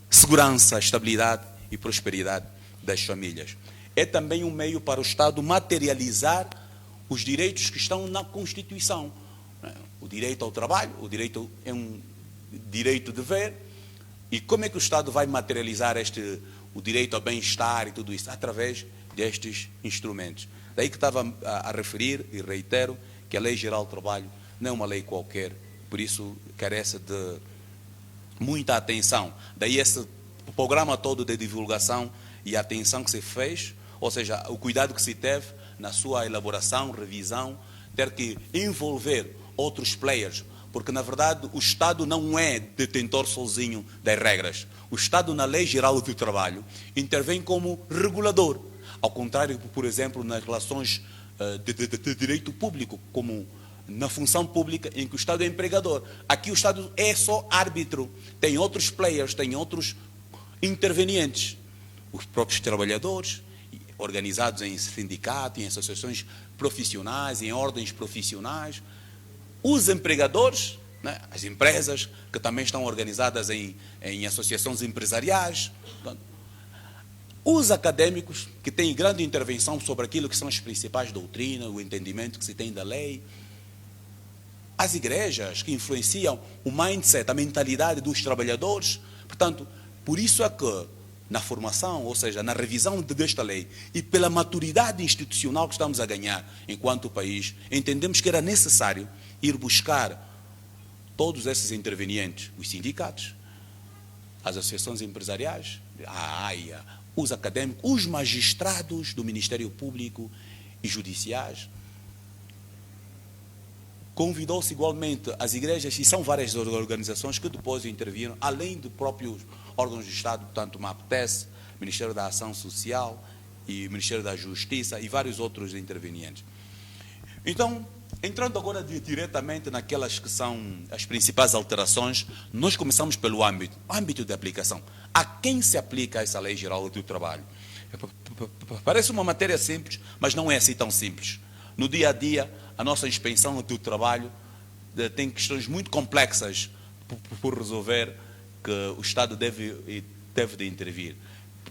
segurança, estabilidade e prosperidade das famílias. É também um meio para o Estado materializar os direitos que estão na Constituição. O direito ao trabalho, o direito é um direito de dever. E como é que o Estado vai materializar o direito ao bem-estar e tudo isso? Através destes instrumentos. Daí que estava a referir, e reitero, que a Lei Geral do Trabalho não é uma lei qualquer, por isso carece de muita atenção. Daí esse programa todo de divulgação e a atenção que se fez, ou seja, o cuidado que se teve na sua elaboração, revisão, ter que envolver outros players, porque na verdade o Estado não é detentor sozinho das regras. O Estado, na Lei Geral do Trabalho, intervém como regulador, ao contrário, por exemplo, nas relações de direito público, como na função pública, em que o Estado é empregador. Aqui o Estado é só árbitro, tem outros players, tem outros intervenientes, os próprios trabalhadores, organizados em sindicatos, em associações profissionais, em ordens profissionais, os empregadores, né, as empresas que também estão organizadas em associações empresariais, os acadêmicos que têm grande intervenção sobre aquilo que são as principais doutrinas, o entendimento que se tem da lei, as igrejas que influenciam o mindset, a mentalidade dos trabalhadores. Portanto, por isso é que na formação, ou seja, na revisão desta lei e pela maturidade institucional que estamos a ganhar enquanto país, entendemos que era necessário ir buscar todos esses intervenientes, os sindicatos, as associações empresariais, a AIA, os acadêmicos, os magistrados do Ministério Público e judiciais. Convidou-se igualmente as igrejas, e são várias organizações que depois interviram, além de próprios órgãos de Estado, portanto, o MAPTES, Ministério da Ação Social e Ministério da Justiça e vários outros intervenientes. Então, entrando agora diretamente naquelas que são as principais alterações, nós começamos pelo âmbito de aplicação. A quem se aplica essa Lei Geral do Trabalho? Parece uma matéria simples, mas não é assim tão simples. No dia a dia, a nossa inspeção do trabalho tem questões muito complexas por resolver, que o Estado deve de intervir.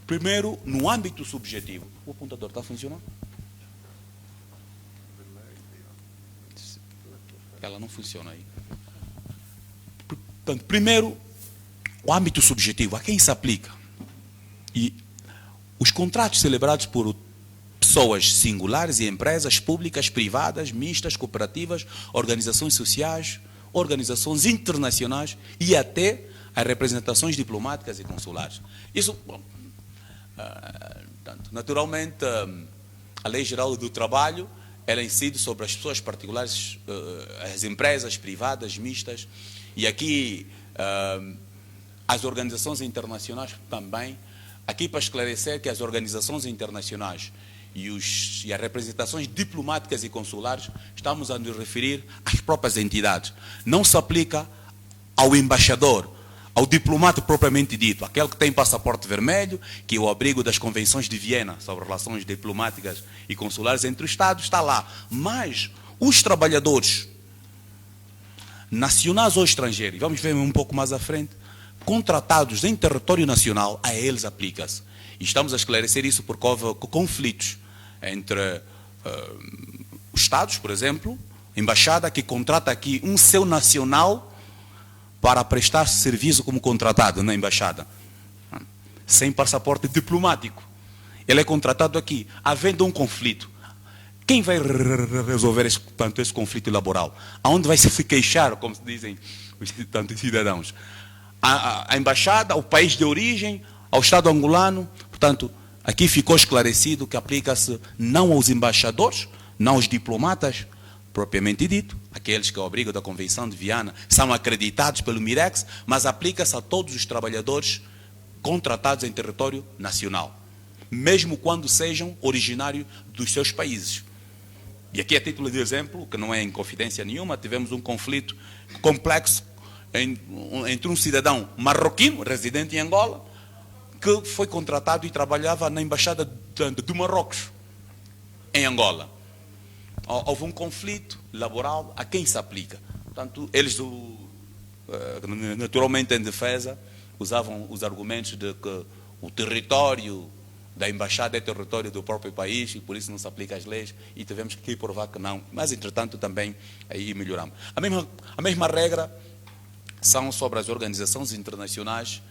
Primeiro, no âmbito subjetivo. O apontador está funcionando? Ela não funciona aí. Portanto, primeiro, o âmbito subjetivo. A quem se aplica? E os contratos celebrados por pessoas singulares e empresas públicas, privadas, mistas, cooperativas, organizações sociais, organizações internacionais e até as representações diplomáticas e consulares. Isso, bom, naturalmente, a Lei Geral do Trabalho, ela incide sobre as pessoas particulares, as empresas privadas, mistas, e aqui as organizações internacionais também, Aqui para esclarecer que as organizações internacionais e as representações diplomáticas e consulares, estamos a nos referir às próprias entidades. Não se aplica ao embaixador, ao diplomata propriamente dito, aquele que tem passaporte vermelho, que é o abrigo das convenções de Viena sobre relações diplomáticas e consulares entre os Estados, está lá. Mas os trabalhadores nacionais ou estrangeiros, vamos ver um pouco mais à frente, contratados em território nacional, a eles aplica-se. E estamos a esclarecer isso porque houve conflitos entre os Estados, por exemplo, embaixada que contrata aqui um seu nacional para prestar serviço como contratado na embaixada, sem passaporte diplomático. Ele é contratado aqui, havendo um conflito. Quem vai resolver esse conflito laboral? Aonde vai se queixar, como se dizem os tantos cidadãos? A embaixada, ao país de origem, ao Estado angolano. Portanto, aqui ficou esclarecido que aplica-se não aos embaixadores, não aos diplomatas, propriamente dito, aqueles que, ao abrigo da Convenção de Viana, são acreditados pelo MIREX, mas aplica-se a todos os trabalhadores contratados em território nacional, mesmo quando sejam originários dos seus países. E aqui, a título de exemplo, que não é em confidência nenhuma, tivemos um conflito complexo entre um cidadão marroquino, residente em Angola, que foi contratado e trabalhava na Embaixada do Marrocos, em Angola. Houve um conflito laboral a quem se aplica. Portanto, eles, naturalmente em defesa, usavam os argumentos de que o território da embaixada é território do próprio país e por isso não se aplica às leis, e tivemos que provar que não. Mas, entretanto, também aí melhoramos. A mesma regra são sobre as organizações internacionais,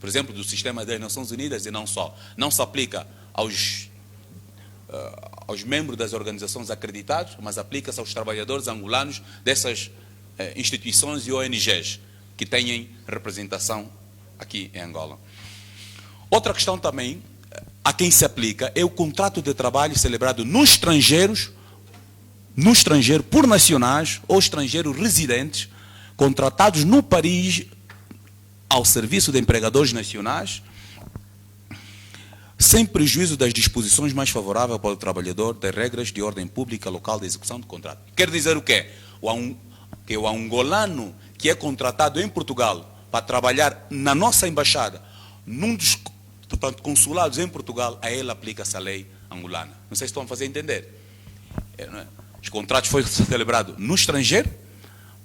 por exemplo, do sistema das Nações Unidas e não só. Não se aplica aos membros das organizações acreditados, mas aplica-se aos trabalhadores angolanos dessas instituições e ONGs que têm representação aqui em Angola. Outra questão também a quem se aplica é o contrato de trabalho celebrado no estrangeiro por nacionais ou estrangeiros residentes contratados no país ao serviço de empregadores nacionais, sem prejuízo das disposições mais favoráveis para o trabalhador das regras de ordem pública local de execução do contrato. Quer dizer o quê? Que o angolano que é contratado em Portugal para trabalhar na nossa embaixada, num dos consulados em Portugal, a ele aplica-se a lei angolana. Não sei se estão a fazer entender. Os contratos foram celebrados no estrangeiro,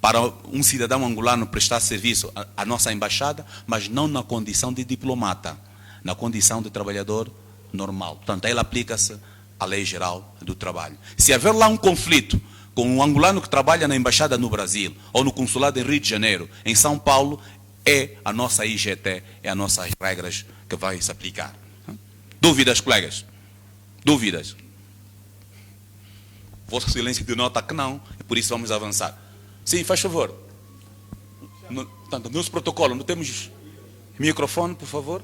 para um cidadão angolano prestar serviço à nossa embaixada, mas não na condição de diplomata, na condição de trabalhador normal. Portanto, a ele aplica-se a lei geral do trabalho. Se haver lá um conflito com um angolano que trabalha na embaixada no Brasil, ou no consulado em Rio de Janeiro, em São Paulo, é a nossa IGT, é as nossas regras que vai se aplicar. Dúvidas, colegas? Dúvidas? Vosso silêncio denota que não, e por isso vamos avançar. Sim, faz favor. Portanto, no nosso protocolo, não temos microfone, por favor?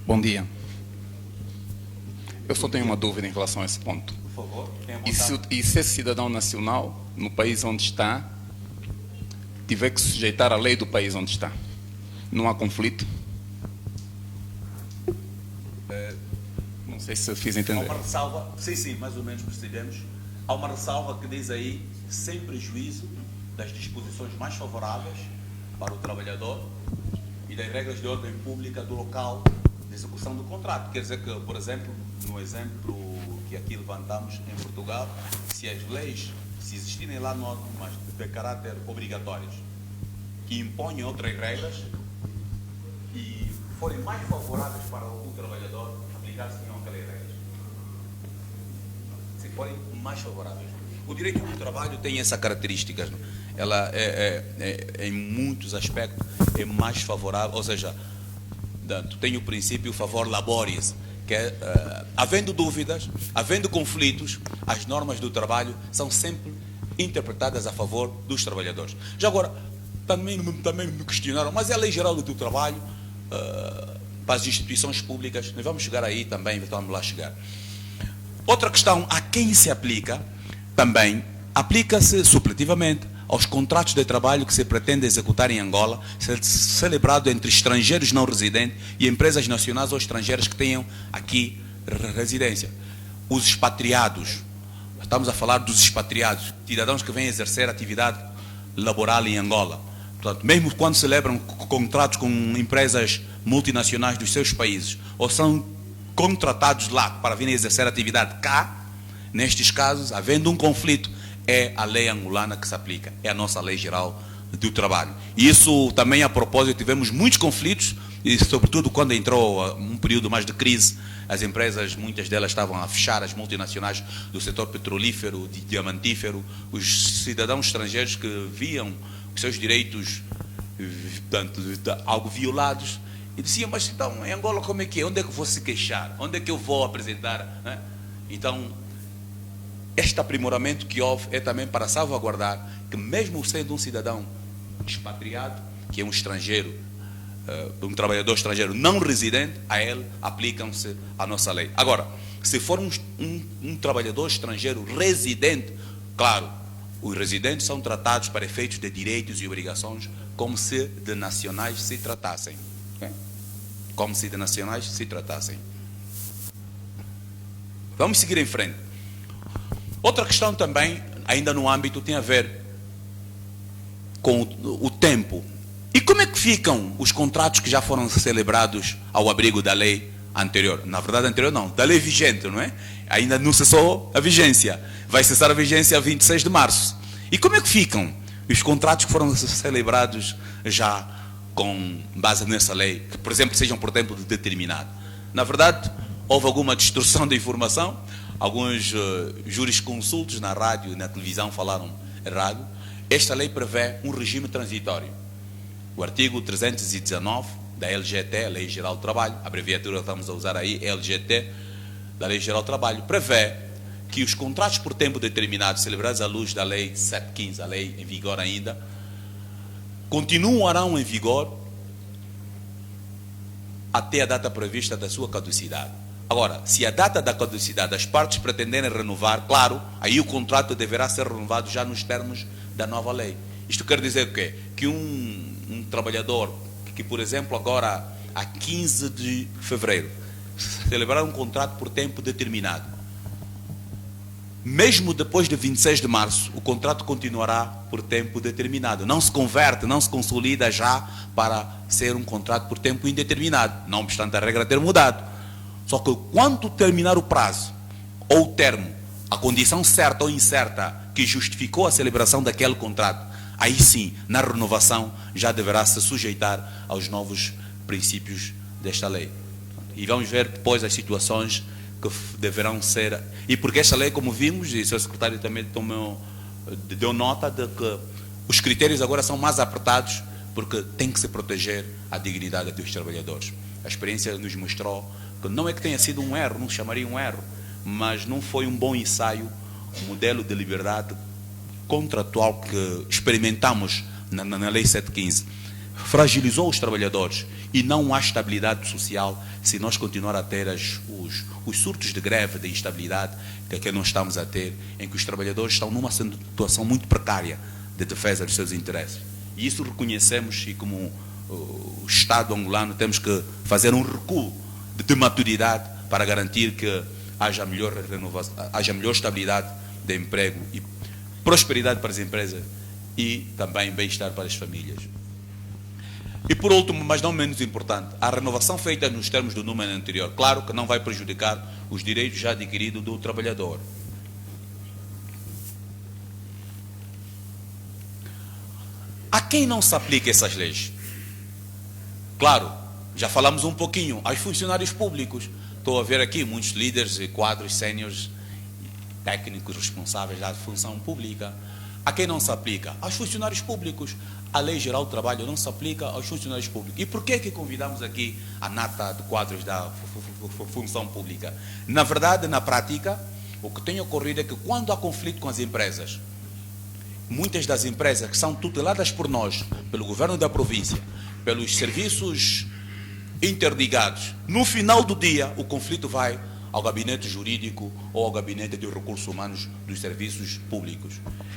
Bom dia. Eu só tenho uma dúvida em relação a esse ponto. Por favor, E se esse cidadão nacional, no país onde está, tiver que sujeitar a lei do país onde está? Não há conflito? Não sei se fiz entender. Há uma ressalva, sim, mais ou menos percebemos. Há uma ressalva que diz aí, sem prejuízo das disposições mais favoráveis para o trabalhador e das regras de ordem pública do local de execução do contrato. Quer dizer que, por exemplo, no exemplo que aqui levantamos em Portugal, se as leis, se existirem lá normas de caráter obrigatórios que impõem outras regras e forem mais favoráveis para o trabalhador, aplicar-se não aquelas regras. Se forem mais favoráveis. O direito do trabalho tem essa característica. Ela em muitos aspectos é mais favorável, ou seja, tem o princípio favor laboris, que havendo dúvidas, havendo conflitos, as normas do trabalho são sempre interpretadas a favor dos trabalhadores. Já agora, também me questionaram, mas é a Lei Geral do Trabalho para as instituições públicas? Nós vamos chegar aí também, vamos lá chegar. Outra questão, a quem se aplica, também aplica-se supletivamente aos contratos de trabalho que se pretende executar em Angola, celebrado entre estrangeiros não residentes e empresas nacionais ou estrangeiras que tenham aqui residência. Os expatriados, estamos a falar dos expatriados, cidadãos que vêm exercer atividade laboral em Angola. Portanto, mesmo quando celebram contratos com empresas multinacionais dos seus países, ou são contratados lá para virem exercer atividade cá, nestes casos, havendo um conflito, é a lei angolana que se aplica, é a nossa Lei Geral do Trabalho. E isso também, a propósito, tivemos muitos conflitos, e sobretudo quando entrou um período mais de crise, as empresas, muitas delas estavam a fechar, as multinacionais do setor petrolífero, diamantífero, os cidadãos estrangeiros que viam os seus direitos, portanto, algo violados, e diziam, mas então, em Angola como é que é? Onde é que eu vou se queixar? Onde é que eu vou apresentar? Né? Então, este aprimoramento que houve é também para salvaguardar que, mesmo sendo um cidadão expatriado, que é um estrangeiro, um trabalhador estrangeiro não residente, a ele aplicam-se a nossa lei. Agora, se for um trabalhador estrangeiro residente, claro, os residentes são tratados para efeitos de direitos e obrigações como se de nacionais se tratassem. Como se de nacionais se tratassem. Vamos seguir em frente. Outra questão também, ainda no âmbito, tem a ver com o tempo. E como é que ficam os contratos que já foram celebrados ao abrigo da lei anterior? Na verdade, anterior não, da lei vigente, não é? Ainda não cessou a vigência. Vai cessar a vigência a 26 de março. E como é que ficam os contratos que foram celebrados já com base nessa lei, que, por exemplo, sejam por tempo determinado? Na verdade, houve alguma distorção da informação, alguns jurisconsultos na rádio e na televisão falaram errado. Esta lei prevê um regime transitório. O artigo 319 da LGT, a Lei Geral do Trabalho, a abreviatura que estamos a usar aí, LGT, da Lei Geral do Trabalho, prevê que os contratos por tempo determinado, celebrados à luz da Lei 715, a lei em vigor ainda, continuarão em vigor até a data prevista da sua caducidade. Agora, se a data da caducidade as partes pretenderem renovar, claro, aí o contrato deverá ser renovado já nos termos da nova lei. Isto quer dizer o quê? Que um trabalhador que, por exemplo, agora, a 15 de fevereiro, celebrar um contrato por tempo determinado, mesmo depois de 26 de março, o contrato continuará por tempo determinado. Não se converte, não se consolida já para ser um contrato por tempo indeterminado, não obstante a regra ter mudado. Só que quando terminar o prazo, ou o termo, a condição certa ou incerta que justificou a celebração daquele contrato, aí sim, na renovação, já deverá se sujeitar aos novos princípios desta lei. E vamos ver depois as situações que deverão ser... E porque esta lei, como vimos, e o seu secretário também deu nota de que os critérios agora são mais apertados, porque tem que se proteger a dignidade dos trabalhadores. A experiência nos mostrou que não é que tenha sido um erro, não chamaria um erro, mas não foi um bom ensaio, um modelo de liberdade contratual que experimentamos na Lei 715. Fragilizou os trabalhadores e não há estabilidade social se nós continuar a ter os surtos de greve, de instabilidade que nós estamos a ter, em que os trabalhadores estão numa situação muito precária de defesa dos seus interesses. E isso reconhecemos, e como o Estado angolano temos que fazer um recuo de maturidade para garantir que haja melhor renovação, haja melhor estabilidade de emprego e prosperidade para as empresas e também bem-estar para as famílias. E por último, mas não menos importante, a renovação feita nos termos do número anterior, claro que não vai prejudicar os direitos já adquiridos do trabalhador. A quem não se aplica essas leis? Claro, já falamos um pouquinho, aos funcionários públicos. Estou a ver aqui muitos líderes e quadros séniores, técnicos responsáveis da função pública. A quem não se aplica? Aos funcionários públicos. A Lei Geral do Trabalho não se aplica aos funcionários públicos. E por que convidamos aqui a nata de quadros da função pública? Na verdade, na prática, o que tem ocorrido é que quando há conflito com as empresas, muitas das empresas que são tuteladas por nós, pelo governo da província, pelos serviços interligados, no final do dia o conflito vai ao gabinete jurídico ou ao gabinete de recursos humanos dos serviços públicos.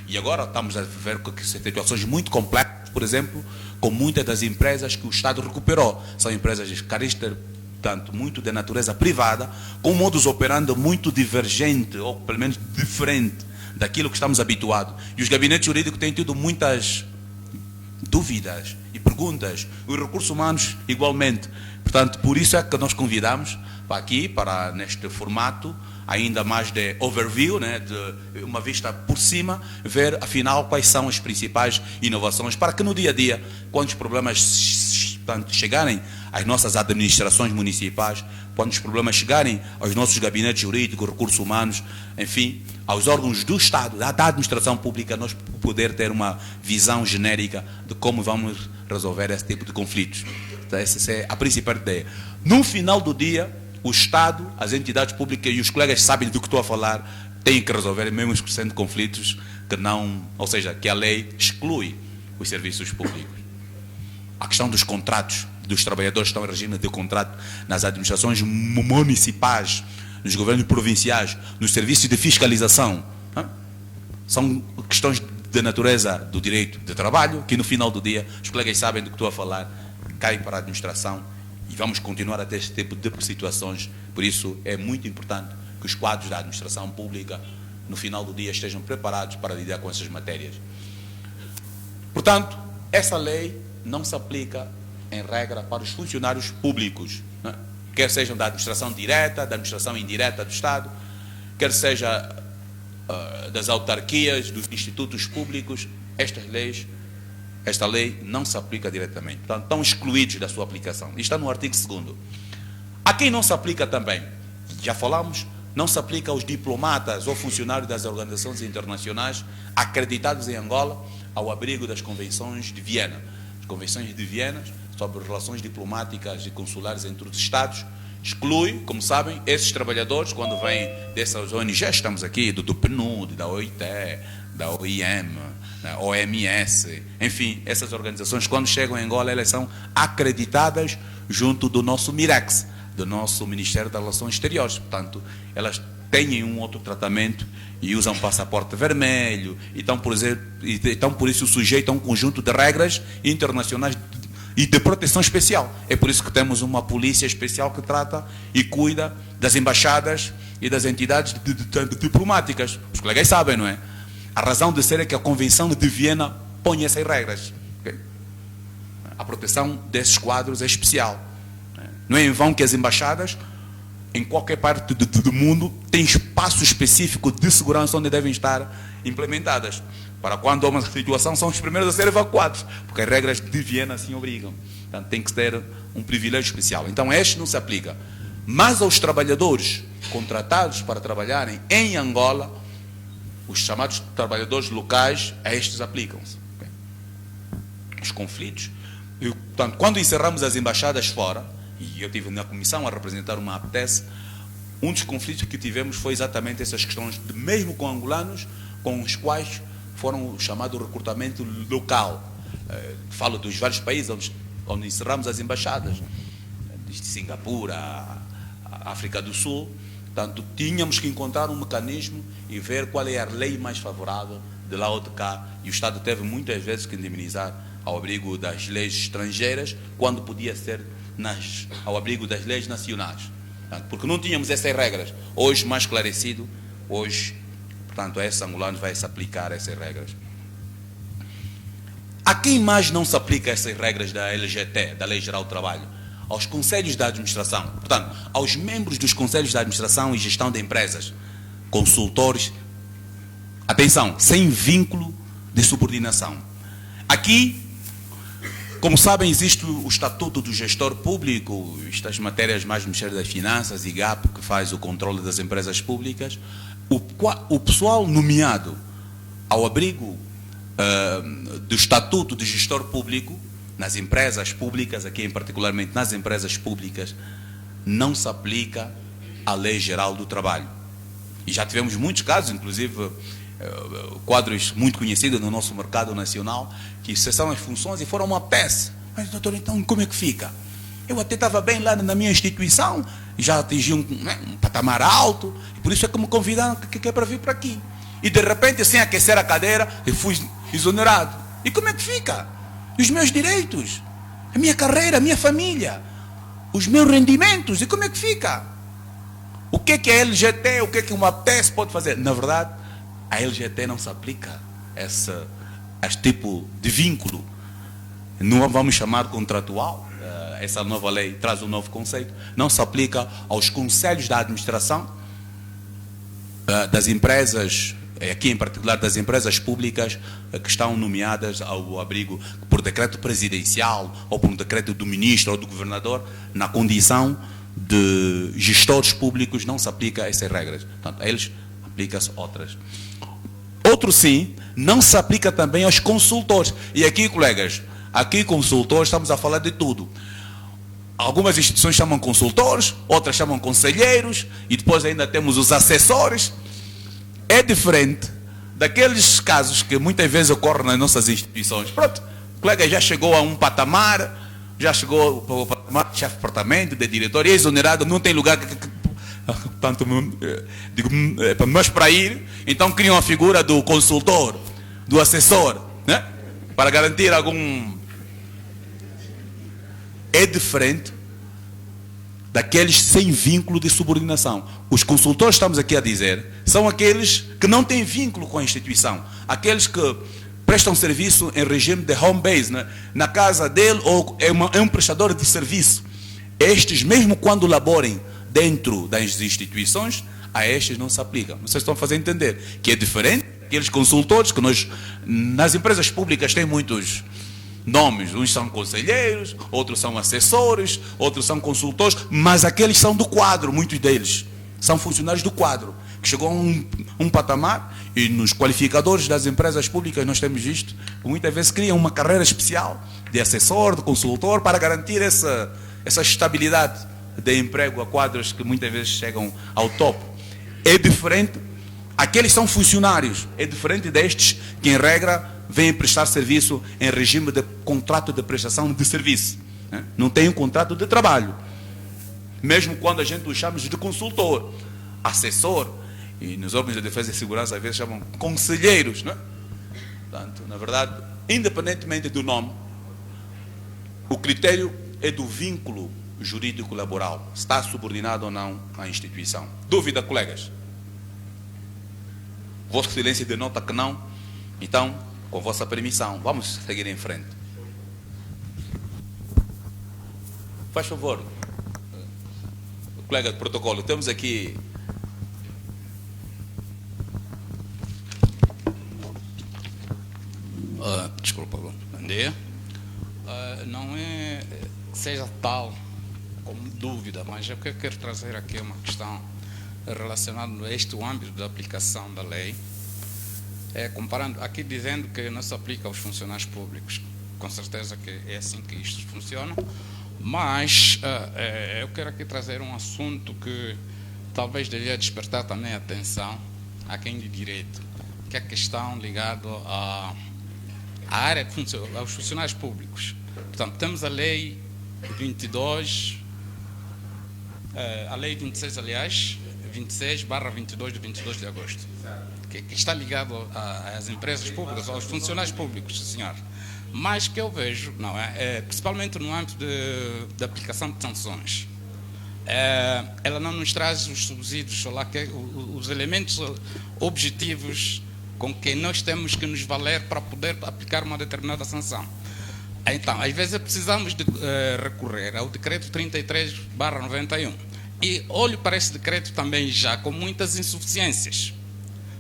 E agora estamos a ver que situações muito complexas, por exemplo, com muitas das empresas que o Estado recuperou. São empresas de caráter, portanto, muito de natureza privada, com um modus operandi muito divergente, ou pelo menos diferente daquilo que estamos habituados. E os gabinetes jurídicos têm tido muitas dúvidas e perguntas. Os recursos humanos, igualmente. Portanto, por isso é que nós convidamos para aqui, para neste formato, ainda mais de overview, né, de uma vista por cima, ver afinal quais são as principais inovações, para que no dia a dia, quando os problemas chegarem às nossas administrações municipais, quando os problemas chegarem aos nossos gabinetes jurídicos, recursos humanos, enfim, aos órgãos do Estado, da administração pública, nós poder ter uma visão genérica de como vamos resolver esse tipo de conflitos. Então, essa é a principal ideia. No final do dia, o Estado, as entidades públicas e os colegas sabem do que estou a falar, têm que resolver, mesmo sendo conflitos que não, ou seja, que a lei exclui os serviços públicos. A questão dos contratos, dos trabalhadores que estão em regime de contrato nas administrações municipais, nos governos provinciais, nos serviços de fiscalização, são questões de natureza do direito de trabalho, que no final do dia, os colegas sabem do que estou a falar, caem para a administração. E vamos continuar a ter este tipo de situações. Por isso, é muito importante que os quadros da administração pública, no final do dia, estejam preparados para lidar com essas matérias. Portanto, essa lei não se aplica, em regra, para os funcionários públicos, né? Quer sejam da administração direta, da administração indireta do Estado, quer seja das autarquias, dos institutos públicos. Esta lei não se aplica diretamente. Portanto, estão excluídos da sua aplicação. Isto está no artigo 2º. A quem não se aplica também? Já falamos, não se aplica aos diplomatas ou funcionários das organizações internacionais acreditados em Angola ao abrigo das convenções de Viena. As convenções de Viena sobre relações diplomáticas e consulares entre os Estados exclui, como sabem, esses trabalhadores quando vêm dessas ONGs, estamos aqui, do PNUD, da OIT, da OIM, da OMS, enfim, essas organizações, quando chegam em Angola, elas são acreditadas junto do nosso MIREX, do nosso Ministério das Relações Exteriores. Portanto, elas têm um outro tratamento e usam passaporte vermelho, e estão, por isso, sujeitos a um conjunto de regras internacionais e de proteção especial. É por isso que temos uma polícia especial que trata e cuida das embaixadas e das entidades diplomáticas. Os colegas sabem, não é? A razão de ser é que a Convenção de Viena põe essas regras. Okay? A proteção desses quadros é especial. Não é em vão que as embaixadas, em qualquer parte do mundo, têm espaço específico de segurança onde devem estar implementadas. Para quando há uma situação, são os primeiros a ser evacuados, porque as regras de Viena assim obrigam. Portanto, tem que ter um privilégio especial. Então, este não se aplica. Mas aos trabalhadores contratados para trabalharem em Angola, os chamados trabalhadores locais, a estes aplicam-se. Okay? Os conflitos. E, portanto, quando encerramos as embaixadas fora, e eu estive na comissão a representar uma APTES, um dos conflitos que tivemos foi exatamente essas questões, mesmo com angolanos, com os quais foram o chamado recrutamento local. Falo dos vários países onde encerramos as embaixadas, de Singapura, a África do Sul. Portanto, tínhamos que encontrar um mecanismo e ver qual é a lei mais favorável de lá ou de cá. E o Estado teve muitas vezes que indemnizar ao abrigo das leis estrangeiras, quando podia ser ao abrigo das leis nacionais. Portanto, porque não tínhamos essas regras. Hoje, mais esclarecido, portanto, a esses angolanos vai-se aplicar essas regras. A quem mais não se aplica essas regras da LGT, da Lei Geral do Trabalho? Aos conselhos da administração, portanto, aos membros dos conselhos da administração e gestão de empresas, consultores, atenção, sem vínculo de subordinação. Aqui, como sabem, existe o Estatuto do Gestor Público, estas matérias mais do Ministério das Finanças e GAP, que faz o controle das empresas públicas. O pessoal nomeado ao abrigo do Estatuto de Gestor Público, nas empresas públicas, aqui em particularmente nas empresas públicas, não se aplica a Lei Geral do Trabalho. E já tivemos muitos casos, inclusive quadros muito conhecidos no nosso mercado nacional, que cessaram as funções e foram uma peça. Mas, doutor, então como é que fica? Eu até estava bem lá na minha instituição, já atingi um patamar alto, e por isso é que me convidaram que é para vir para aqui. E de repente, sem aquecer a cadeira, eu fui exonerado. E como é que fica? E os meus direitos? A minha carreira, a minha família? Os meus rendimentos? E como é que fica? O que é a LGT? O que é que uma PES pode fazer? Na verdade, a LGT não se aplica a esse tipo de vínculo. Não vamos chamar contratual. Essa nova lei traz um novo conceito. Não se aplica aos conselhos da administração das empresas, aqui em particular das empresas públicas que estão nomeadas ao abrigo por decreto presidencial ou por um decreto do ministro ou do governador, na condição de gestores públicos. Não se aplica a essas regras. Portanto, a eles aplicam-se outras. Outro sim, não se aplica também aos consultores. E aqui, colegas, aqui consultores, estamos a falar de tudo. Algumas instituições chamam consultores, outras chamam conselheiros, e depois ainda temos os assessores. É diferente daqueles casos que muitas vezes ocorrem nas nossas instituições. Pronto, o colega já chegou a um patamar, já chegou para o patamar de chefe de departamento, de diretor, e é exonerado, não tem lugar tanto, digo, mas para ir, então criam a figura do consultor, do assessor, né? Para garantir algum... É diferente daqueles sem vínculo de subordinação. Os consultores, estamos aqui a dizer, são aqueles que não têm vínculo com a instituição, aqueles que prestam serviço em regime de home base, né? Na casa dele, ou é um prestador de serviço. Estes, mesmo quando laborem dentro das instituições, a estes não se aplica. Vocês estão a fazer entender que é diferente daqueles consultores que nós, nas empresas públicas, tem muitos nomes. Uns são conselheiros, outros são assessores, outros são consultores, mas aqueles são do quadro, muitos deles são funcionários do quadro, que chegou a um patamar, e nos qualificadores das empresas públicas nós temos visto que muitas vezes criam uma carreira especial de assessor, de consultor, para garantir essa estabilidade de emprego a quadros que muitas vezes chegam ao topo. É diferente, aqueles são funcionários, é diferente destes que em regra vêm prestar serviço em regime de contrato de prestação de serviço, né? Não tem um contrato de trabalho, mesmo quando a gente os chama de consultor, assessor, e nos órgãos de defesa e segurança às vezes chamam conselheiros, né? Portanto, na verdade, independentemente do nome, o critério é do vínculo jurídico laboral, está subordinado ou não à instituição. Dúvida, colegas? Vosso silêncio denota que não. Então, com vossa permissão, vamos seguir em frente. Faz favor, colega de protocolo, temos aqui desculpa, bom dia. Não é que seja tal como dúvida, mas o que eu quero trazer aqui é uma questão relacionada a este âmbito da aplicação da lei. Comparando, aqui dizendo que não se aplica aos funcionários públicos, com certeza que é assim que isto funciona, mas eu quero aqui trazer um assunto que talvez devia despertar também a atenção a quem de direito, que é a questão ligada à área aos funcionários públicos. Portanto, temos a lei 22, a lei 26, aliás, 26/22 de 22 de agosto, que está ligado às empresas públicas, aos funcionários públicos, senhor. Mas que eu vejo, não principalmente no âmbito de aplicação de sanções, ela não nos traz os subsídios, os elementos objetivos com que nós temos que nos valer para poder aplicar uma determinada sanção. Então, às vezes precisamos de recorrer ao decreto 33/91. E olho para esse decreto também já com muitas insuficiências.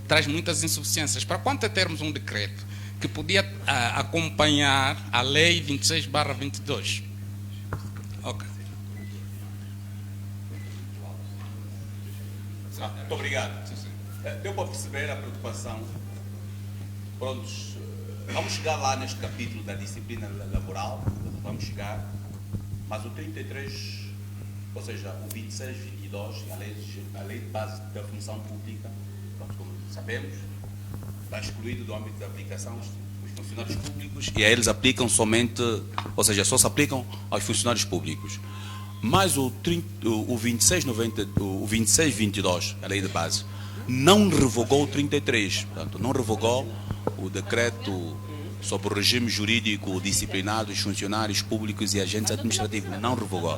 Traz muitas insuficiências. Para quanto é termos um decreto que podia acompanhar a lei 26/22? Ok. Muito obrigado. Deu para perceber a preocupação. Prontos, Vamos chegar lá neste capítulo da disciplina laboral, vamos chegar, mas o 33, ou seja, o 26, 22, a lei de base da função pública, pronto, como sabemos, está excluído do âmbito da aplicação os funcionários públicos e a eles aplicam somente, ou seja, só se aplicam aos funcionários públicos. Mas o 2622, a lei de base, não revogou o 33, portanto, não revogou o decreto sobre o regime jurídico disciplinar dos funcionários públicos e agentes administrativos, não revogou.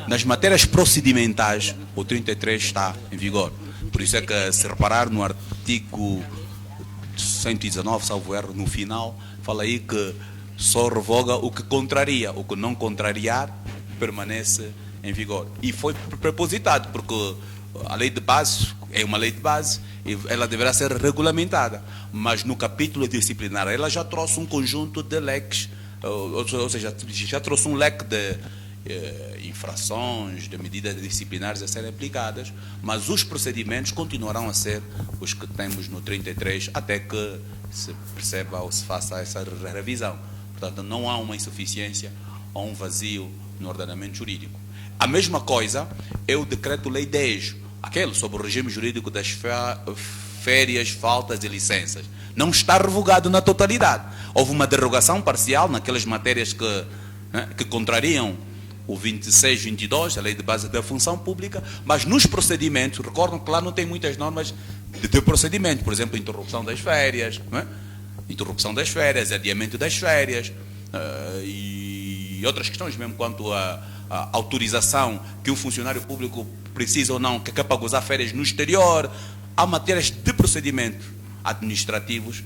Nas matérias procedimentais, o 33 está em vigor. Por isso é que, se reparar no artigo 119, salvo erro, no final, fala aí que só revoga o que contraria, o que não contrariar permanece em vigor. E foi propositado, porque a lei de base é uma lei de base e ela deverá ser regulamentada. Mas no capítulo disciplinar ela já trouxe um conjunto de leques, ou seja, já trouxe um leque de infrações, de medidas disciplinares a serem aplicadas, mas os procedimentos continuarão a ser os que temos no 33 até que se perceba ou se faça essa revisão. Portanto, não há uma insuficiência ou um vazio no ordenamento jurídico. A mesma coisa é o Decreto-Lei 10, aquele sobre o regime jurídico das férias, faltas e licenças. Não está revogado na totalidade. Houve uma derogação parcial naquelas matérias que contrariam o 26, 22, a lei de base da função pública, mas nos procedimentos, recordam que lá não tem muitas normas de procedimento, por exemplo, interrupção das férias, adiamento das férias, e outras questões, mesmo quanto à autorização que um funcionário público precisa ou não, que é para gozar férias no exterior. Há matérias de procedimento administrativos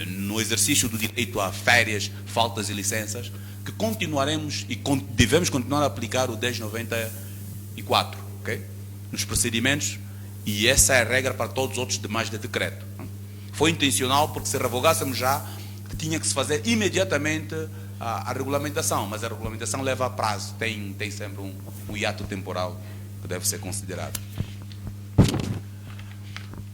no exercício do direito a férias, faltas e licenças, que continuaremos e devemos continuar a aplicar o 1094, ok? Nos procedimentos, e essa é a regra para todos os outros demais de decreto. Foi intencional, porque se revogássemos já, tinha que se fazer imediatamente a regulamentação, mas a regulamentação leva a prazo, tem sempre um hiato temporal que deve ser considerado.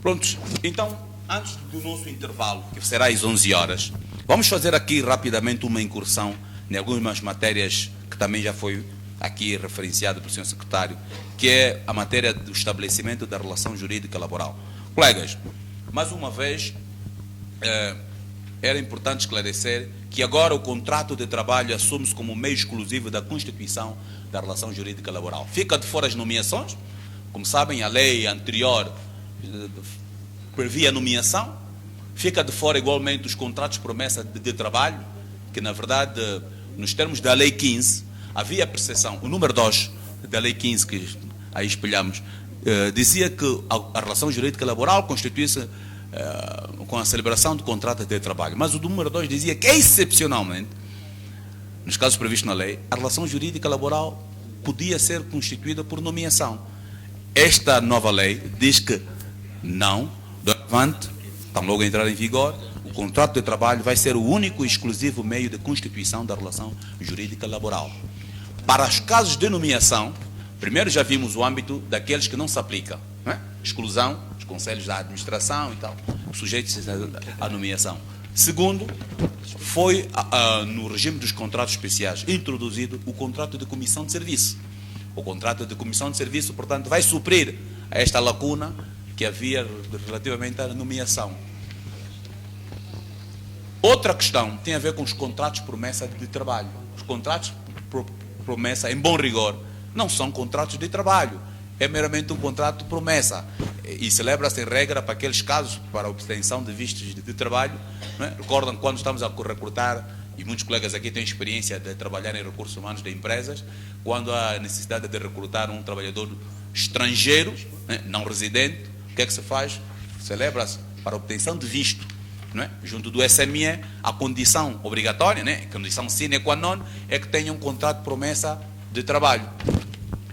Prontos, então, antes do nosso intervalo, que será às 11 horas, vamos fazer aqui rapidamente uma incursão em algumas matérias que também já foi aqui referenciado pelo Sr. Secretário, que é a matéria do estabelecimento da relação jurídica laboral. Colegas, mais uma vez, era importante esclarecer que agora o contrato de trabalho assume-se como meio exclusivo da constituição da relação jurídica laboral. Fica de fora as nomeações. Como sabem, a lei anterior previa a nomeação. Fica de fora igualmente os contratos de promessa de trabalho, que na verdade, nos termos da Lei 15, havia a percepção, o número 2 da Lei 15, que aí espelhamos, dizia que a relação jurídica laboral constituía-se com a celebração do contrato de trabalho. Mas o número 2 dizia que, excepcionalmente, nos casos previstos na lei, a relação jurídica laboral podia ser constituída por nomeação. Esta nova lei diz que não, doravante, tão logo a entrar em vigor, o contrato de trabalho vai ser o único e exclusivo meio de constituição da relação jurídica laboral. Para os casos de nomeação, primeiro já vimos o âmbito daqueles que não se aplicam, não é? Exclusão, os conselhos da administração e tal, sujeitos à nomeação. Segundo, foi no regime dos contratos especiais introduzido o contrato de comissão de serviço. O contrato de comissão de serviço, portanto, vai suprir a esta lacuna que havia relativamente à nomeação. Outra questão tem a ver com os contratos de promessa de trabalho. Os contratos de promessa, em bom rigor, não são contratos de trabalho. É meramente um contrato de promessa. E celebra-se em regra para aqueles casos, para a obtenção de vistos de trabalho. Não é? Recordam quando estamos a recrutar, e muitos colegas aqui têm experiência de trabalhar em recursos humanos de empresas, quando há necessidade de recrutar um trabalhador estrangeiro, não residente, o que é que se faz? Celebra-se para a obtenção de visto. Não é? Junto do SME, a condição obrigatória, a condição sine qua non, é que tenha um contrato de promessa de trabalho.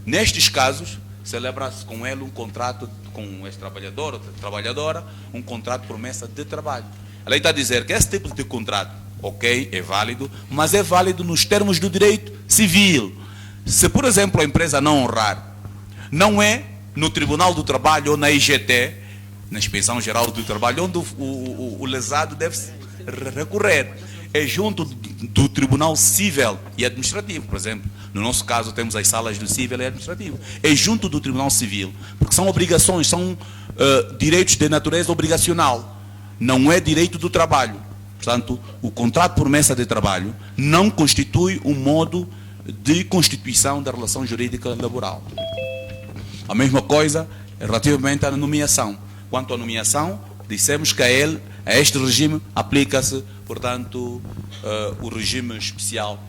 Nestes casos, celebra-se com ele um contrato com esse trabalhador ou trabalhadora, um contrato de promessa de trabalho. A lei está a dizer que esse tipo de contrato, ok, é válido, mas é válido nos termos do direito civil. Se, por exemplo, a empresa não honrar, não é no Tribunal do Trabalho ou na IGT, na Inspeção Geral do Trabalho, onde o lesado deve recorrer. É junto do Tribunal Civil e Administrativo, por exemplo. No nosso caso, temos as salas do Civil e Administrativo. É junto do Tribunal Civil, porque são obrigações, são direitos de natureza obrigacional. Não é direito do trabalho. Portanto, o contrato por promessa de trabalho não constitui um modo de constituição da relação jurídica laboral. A mesma coisa relativamente à nomeação. Quanto à nomeação, dissemos que a este regime aplica-se, portanto, o regime especial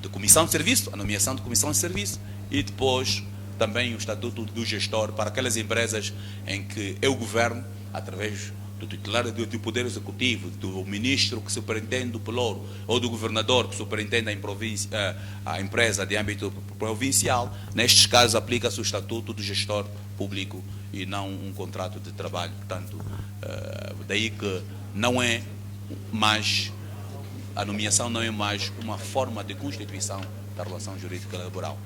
de comissão de serviço, a nomeação de comissão de serviço, e depois também o estatuto do gestor para aquelas empresas em que é o governo, através do titular do Poder Executivo, do ministro que superintende o pelouro, ou do governador que superintende a empresa de âmbito provincial. Nestes casos aplica-se o estatuto do gestor público e não um contrato de trabalho. Portanto, daí que não é mais, a nomeação não é mais uma forma de constituição da relação jurídica laboral.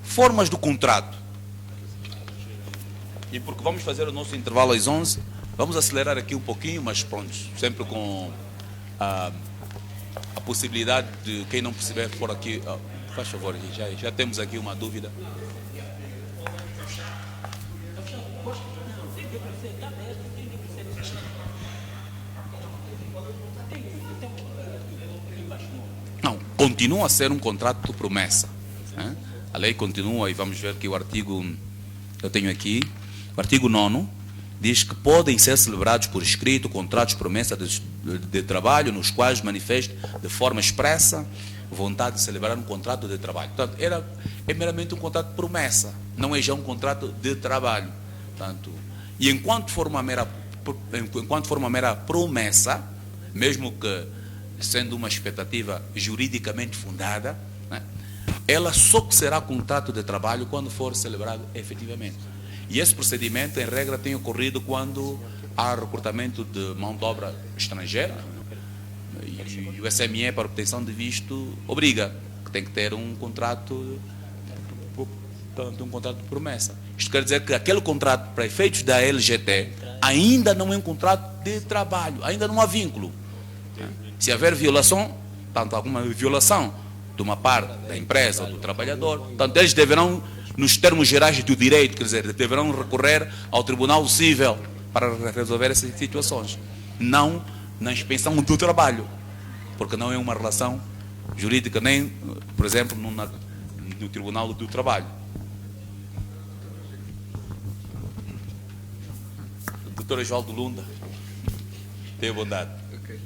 Formas do contrato. E porque vamos fazer o nosso intervalo às 11, vamos acelerar aqui um pouquinho, mas pronto, sempre com a possibilidade de quem não perceber for aqui, faz favor, já temos aqui uma dúvida. Não, continua a ser um contrato de promessa. Né? A lei continua, e vamos ver que o artigo, eu tenho aqui, o artigo 9º, diz que podem ser celebrados por escrito contratos de promessa de trabalho, nos quais manifeste de forma expressa vontade de celebrar um contrato de trabalho. Portanto, é meramente um contrato de promessa, não é já um contrato de trabalho. Portanto, e enquanto for uma mera promessa, mesmo que sendo uma expectativa juridicamente fundada, né, ela só será contrato de trabalho quando for celebrado efetivamente. E esse procedimento, em regra, tem ocorrido quando há recrutamento de mão de obra estrangeira, e o SME, para obtenção de visto, obriga que tem que ter um contrato de promessa. Isto quer dizer que aquele contrato, para efeitos da LGT, ainda não é um contrato de trabalho, ainda não há vínculo. Se haver violação, tanto alguma violação de uma parte da empresa ou do trabalhador, tanto eles deverão, nos termos gerais do direito, quer dizer, deverão recorrer ao Tribunal Civil para resolver essas situações, não na inspeção do trabalho, porque não é uma relação jurídica, nem, por exemplo, no Tribunal do Trabalho. Doutor Osvaldo Lunda, tenha bondade. Okay.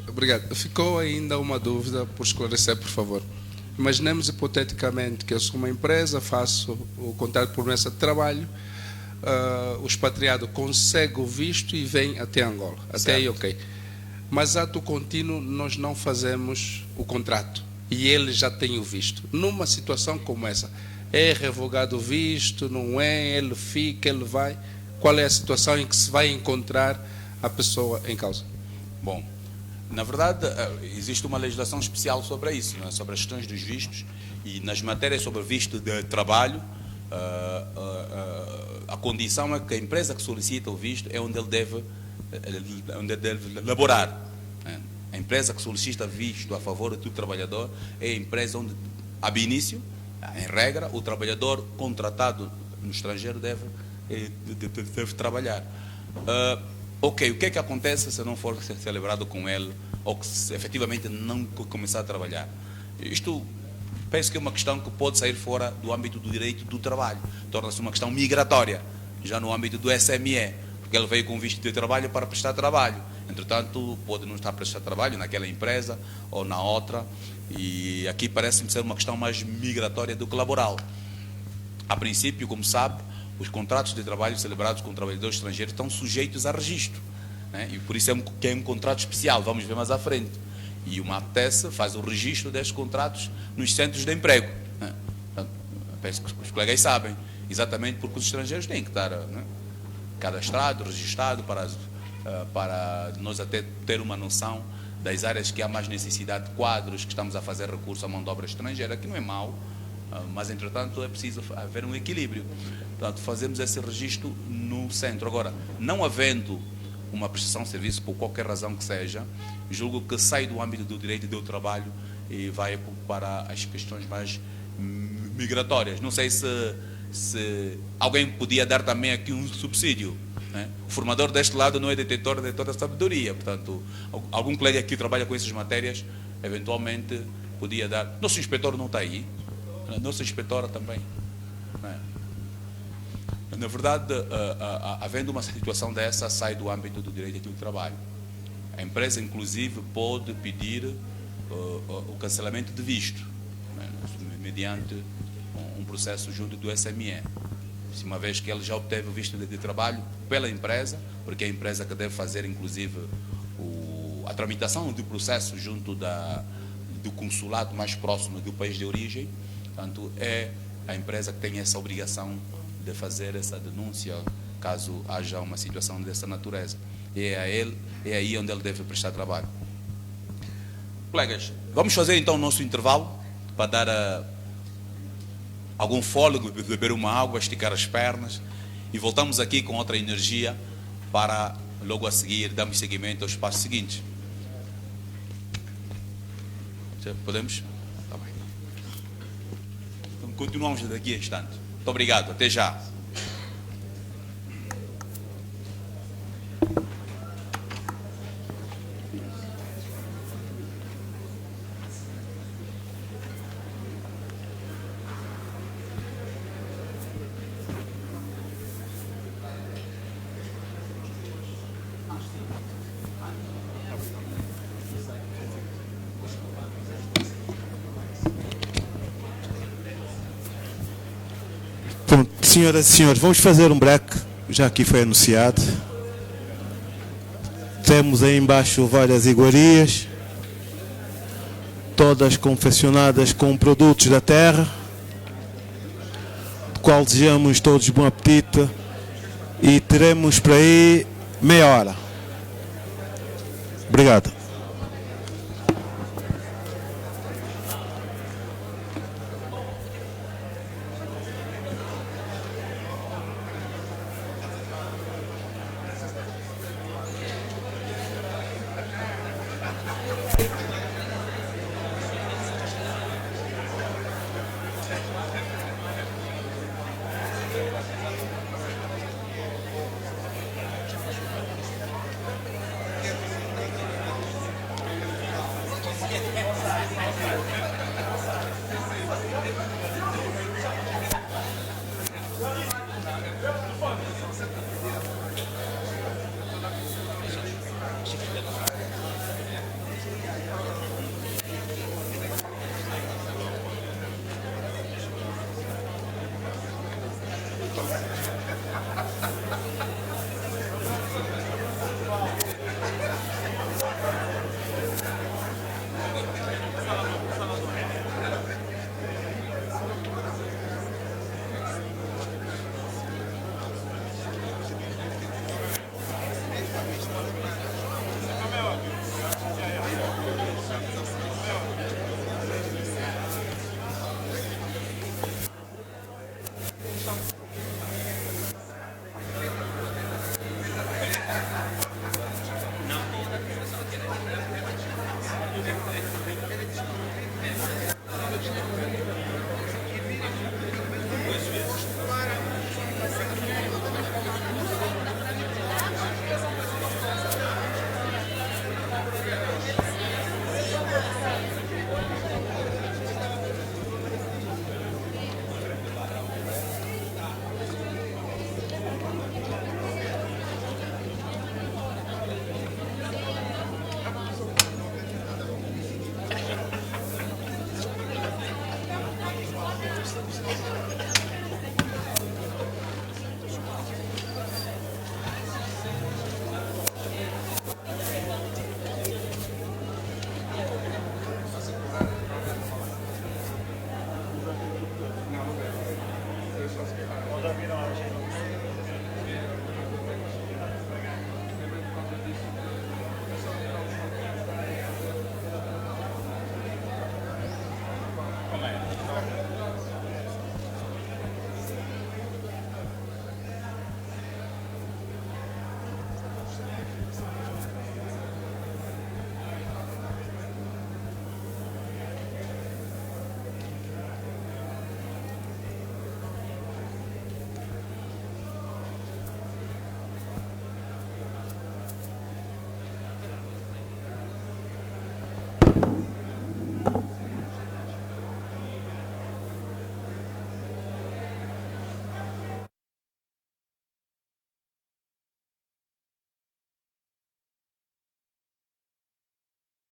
Obrigado. Ficou ainda uma dúvida por esclarecer, por favor. Imaginemos hipoteticamente que eu sou uma empresa, faço o contrato de promessa de trabalho, o expatriado consegue o visto e vem até Angola. Até aí, ok. Mas ato contínuo nós não fazemos o contrato e ele já tem o visto. Numa situação como essa, é revogado o visto, não é, ele fica, ele vai. Qual é a situação em que se vai encontrar a pessoa em causa? Bom, na verdade, existe uma legislação especial sobre isso, né? Sobre as questões dos vistos, e nas matérias sobre visto de trabalho, a condição é que a empresa que solicita o visto é onde ele deve laborar. Né? A empresa que solicita visto a favor do trabalhador é a empresa onde, ab início, em regra, o trabalhador contratado no estrangeiro deve trabalhar. Ok, o que é que acontece se não for celebrado com ele, ou que se, efetivamente não começar a trabalhar? Isto, penso que é uma questão que pode sair fora do âmbito do direito do trabalho, torna-se uma questão migratória, já no âmbito do SME, porque ele veio com visto de trabalho para prestar trabalho, entretanto pode não estar a prestar trabalho naquela empresa ou na outra, e aqui parece-me ser uma questão mais migratória do que laboral. A princípio, como sabe, os contratos de trabalho celebrados com trabalhadores estrangeiros estão sujeitos a registro, né? E por isso que é um contrato especial, vamos ver mais à frente. E uma APTES faz o registro destes contratos nos centros de emprego, né? Penso que os colegas sabem, exatamente porque os estrangeiros têm que estar, né, cadastrado, registrado, para nós até ter uma noção das áreas que há mais necessidade de quadros, que estamos a fazer recurso à mão de obra estrangeira, que não é mau, Mas, entretanto, é preciso haver um equilíbrio. Portanto, fazemos esse registro no centro. Agora, não havendo uma prestação de serviço, por qualquer razão que seja, julgo que sai do âmbito do direito do trabalho e vai para as questões mais migratórias. Não sei se alguém podia dar também aqui um subsídio, né? O formador deste lado não é detentor de toda a sabedoria. Portanto, algum colega aqui que trabalha com essas matérias, eventualmente, podia dar. Nosso inspetor não está aí. A nossa inspetora também. Na verdade, havendo uma situação dessa, sai do âmbito do direito do trabalho. A empresa, inclusive, pode pedir o cancelamento de visto, mediante um processo junto do SME. Uma vez que ele já obteve o visto de trabalho pela empresa, porque é a empresa que deve fazer, inclusive, a tramitação do processo junto do consulado mais próximo do país de origem. Portanto, é a empresa que tem essa obrigação de fazer essa denúncia caso haja uma situação dessa natureza. E é aí onde ele deve prestar trabalho. Colegas, vamos fazer então o nosso intervalo para dar algum fôlego, beber uma água, esticar as pernas e voltamos aqui com outra energia para logo a seguir darmos seguimento aos passos seguintes. Podemos? Tá bem. Então, continuamos daqui a instante. Muito obrigado, até já. Senhoras e senhores, vamos fazer um break, já aqui foi anunciado. Temos aí embaixo várias iguarias, todas confeccionadas com produtos da terra, do qual desejamos todos bom apetite e teremos para aí meia hora. Obrigado. Vamos a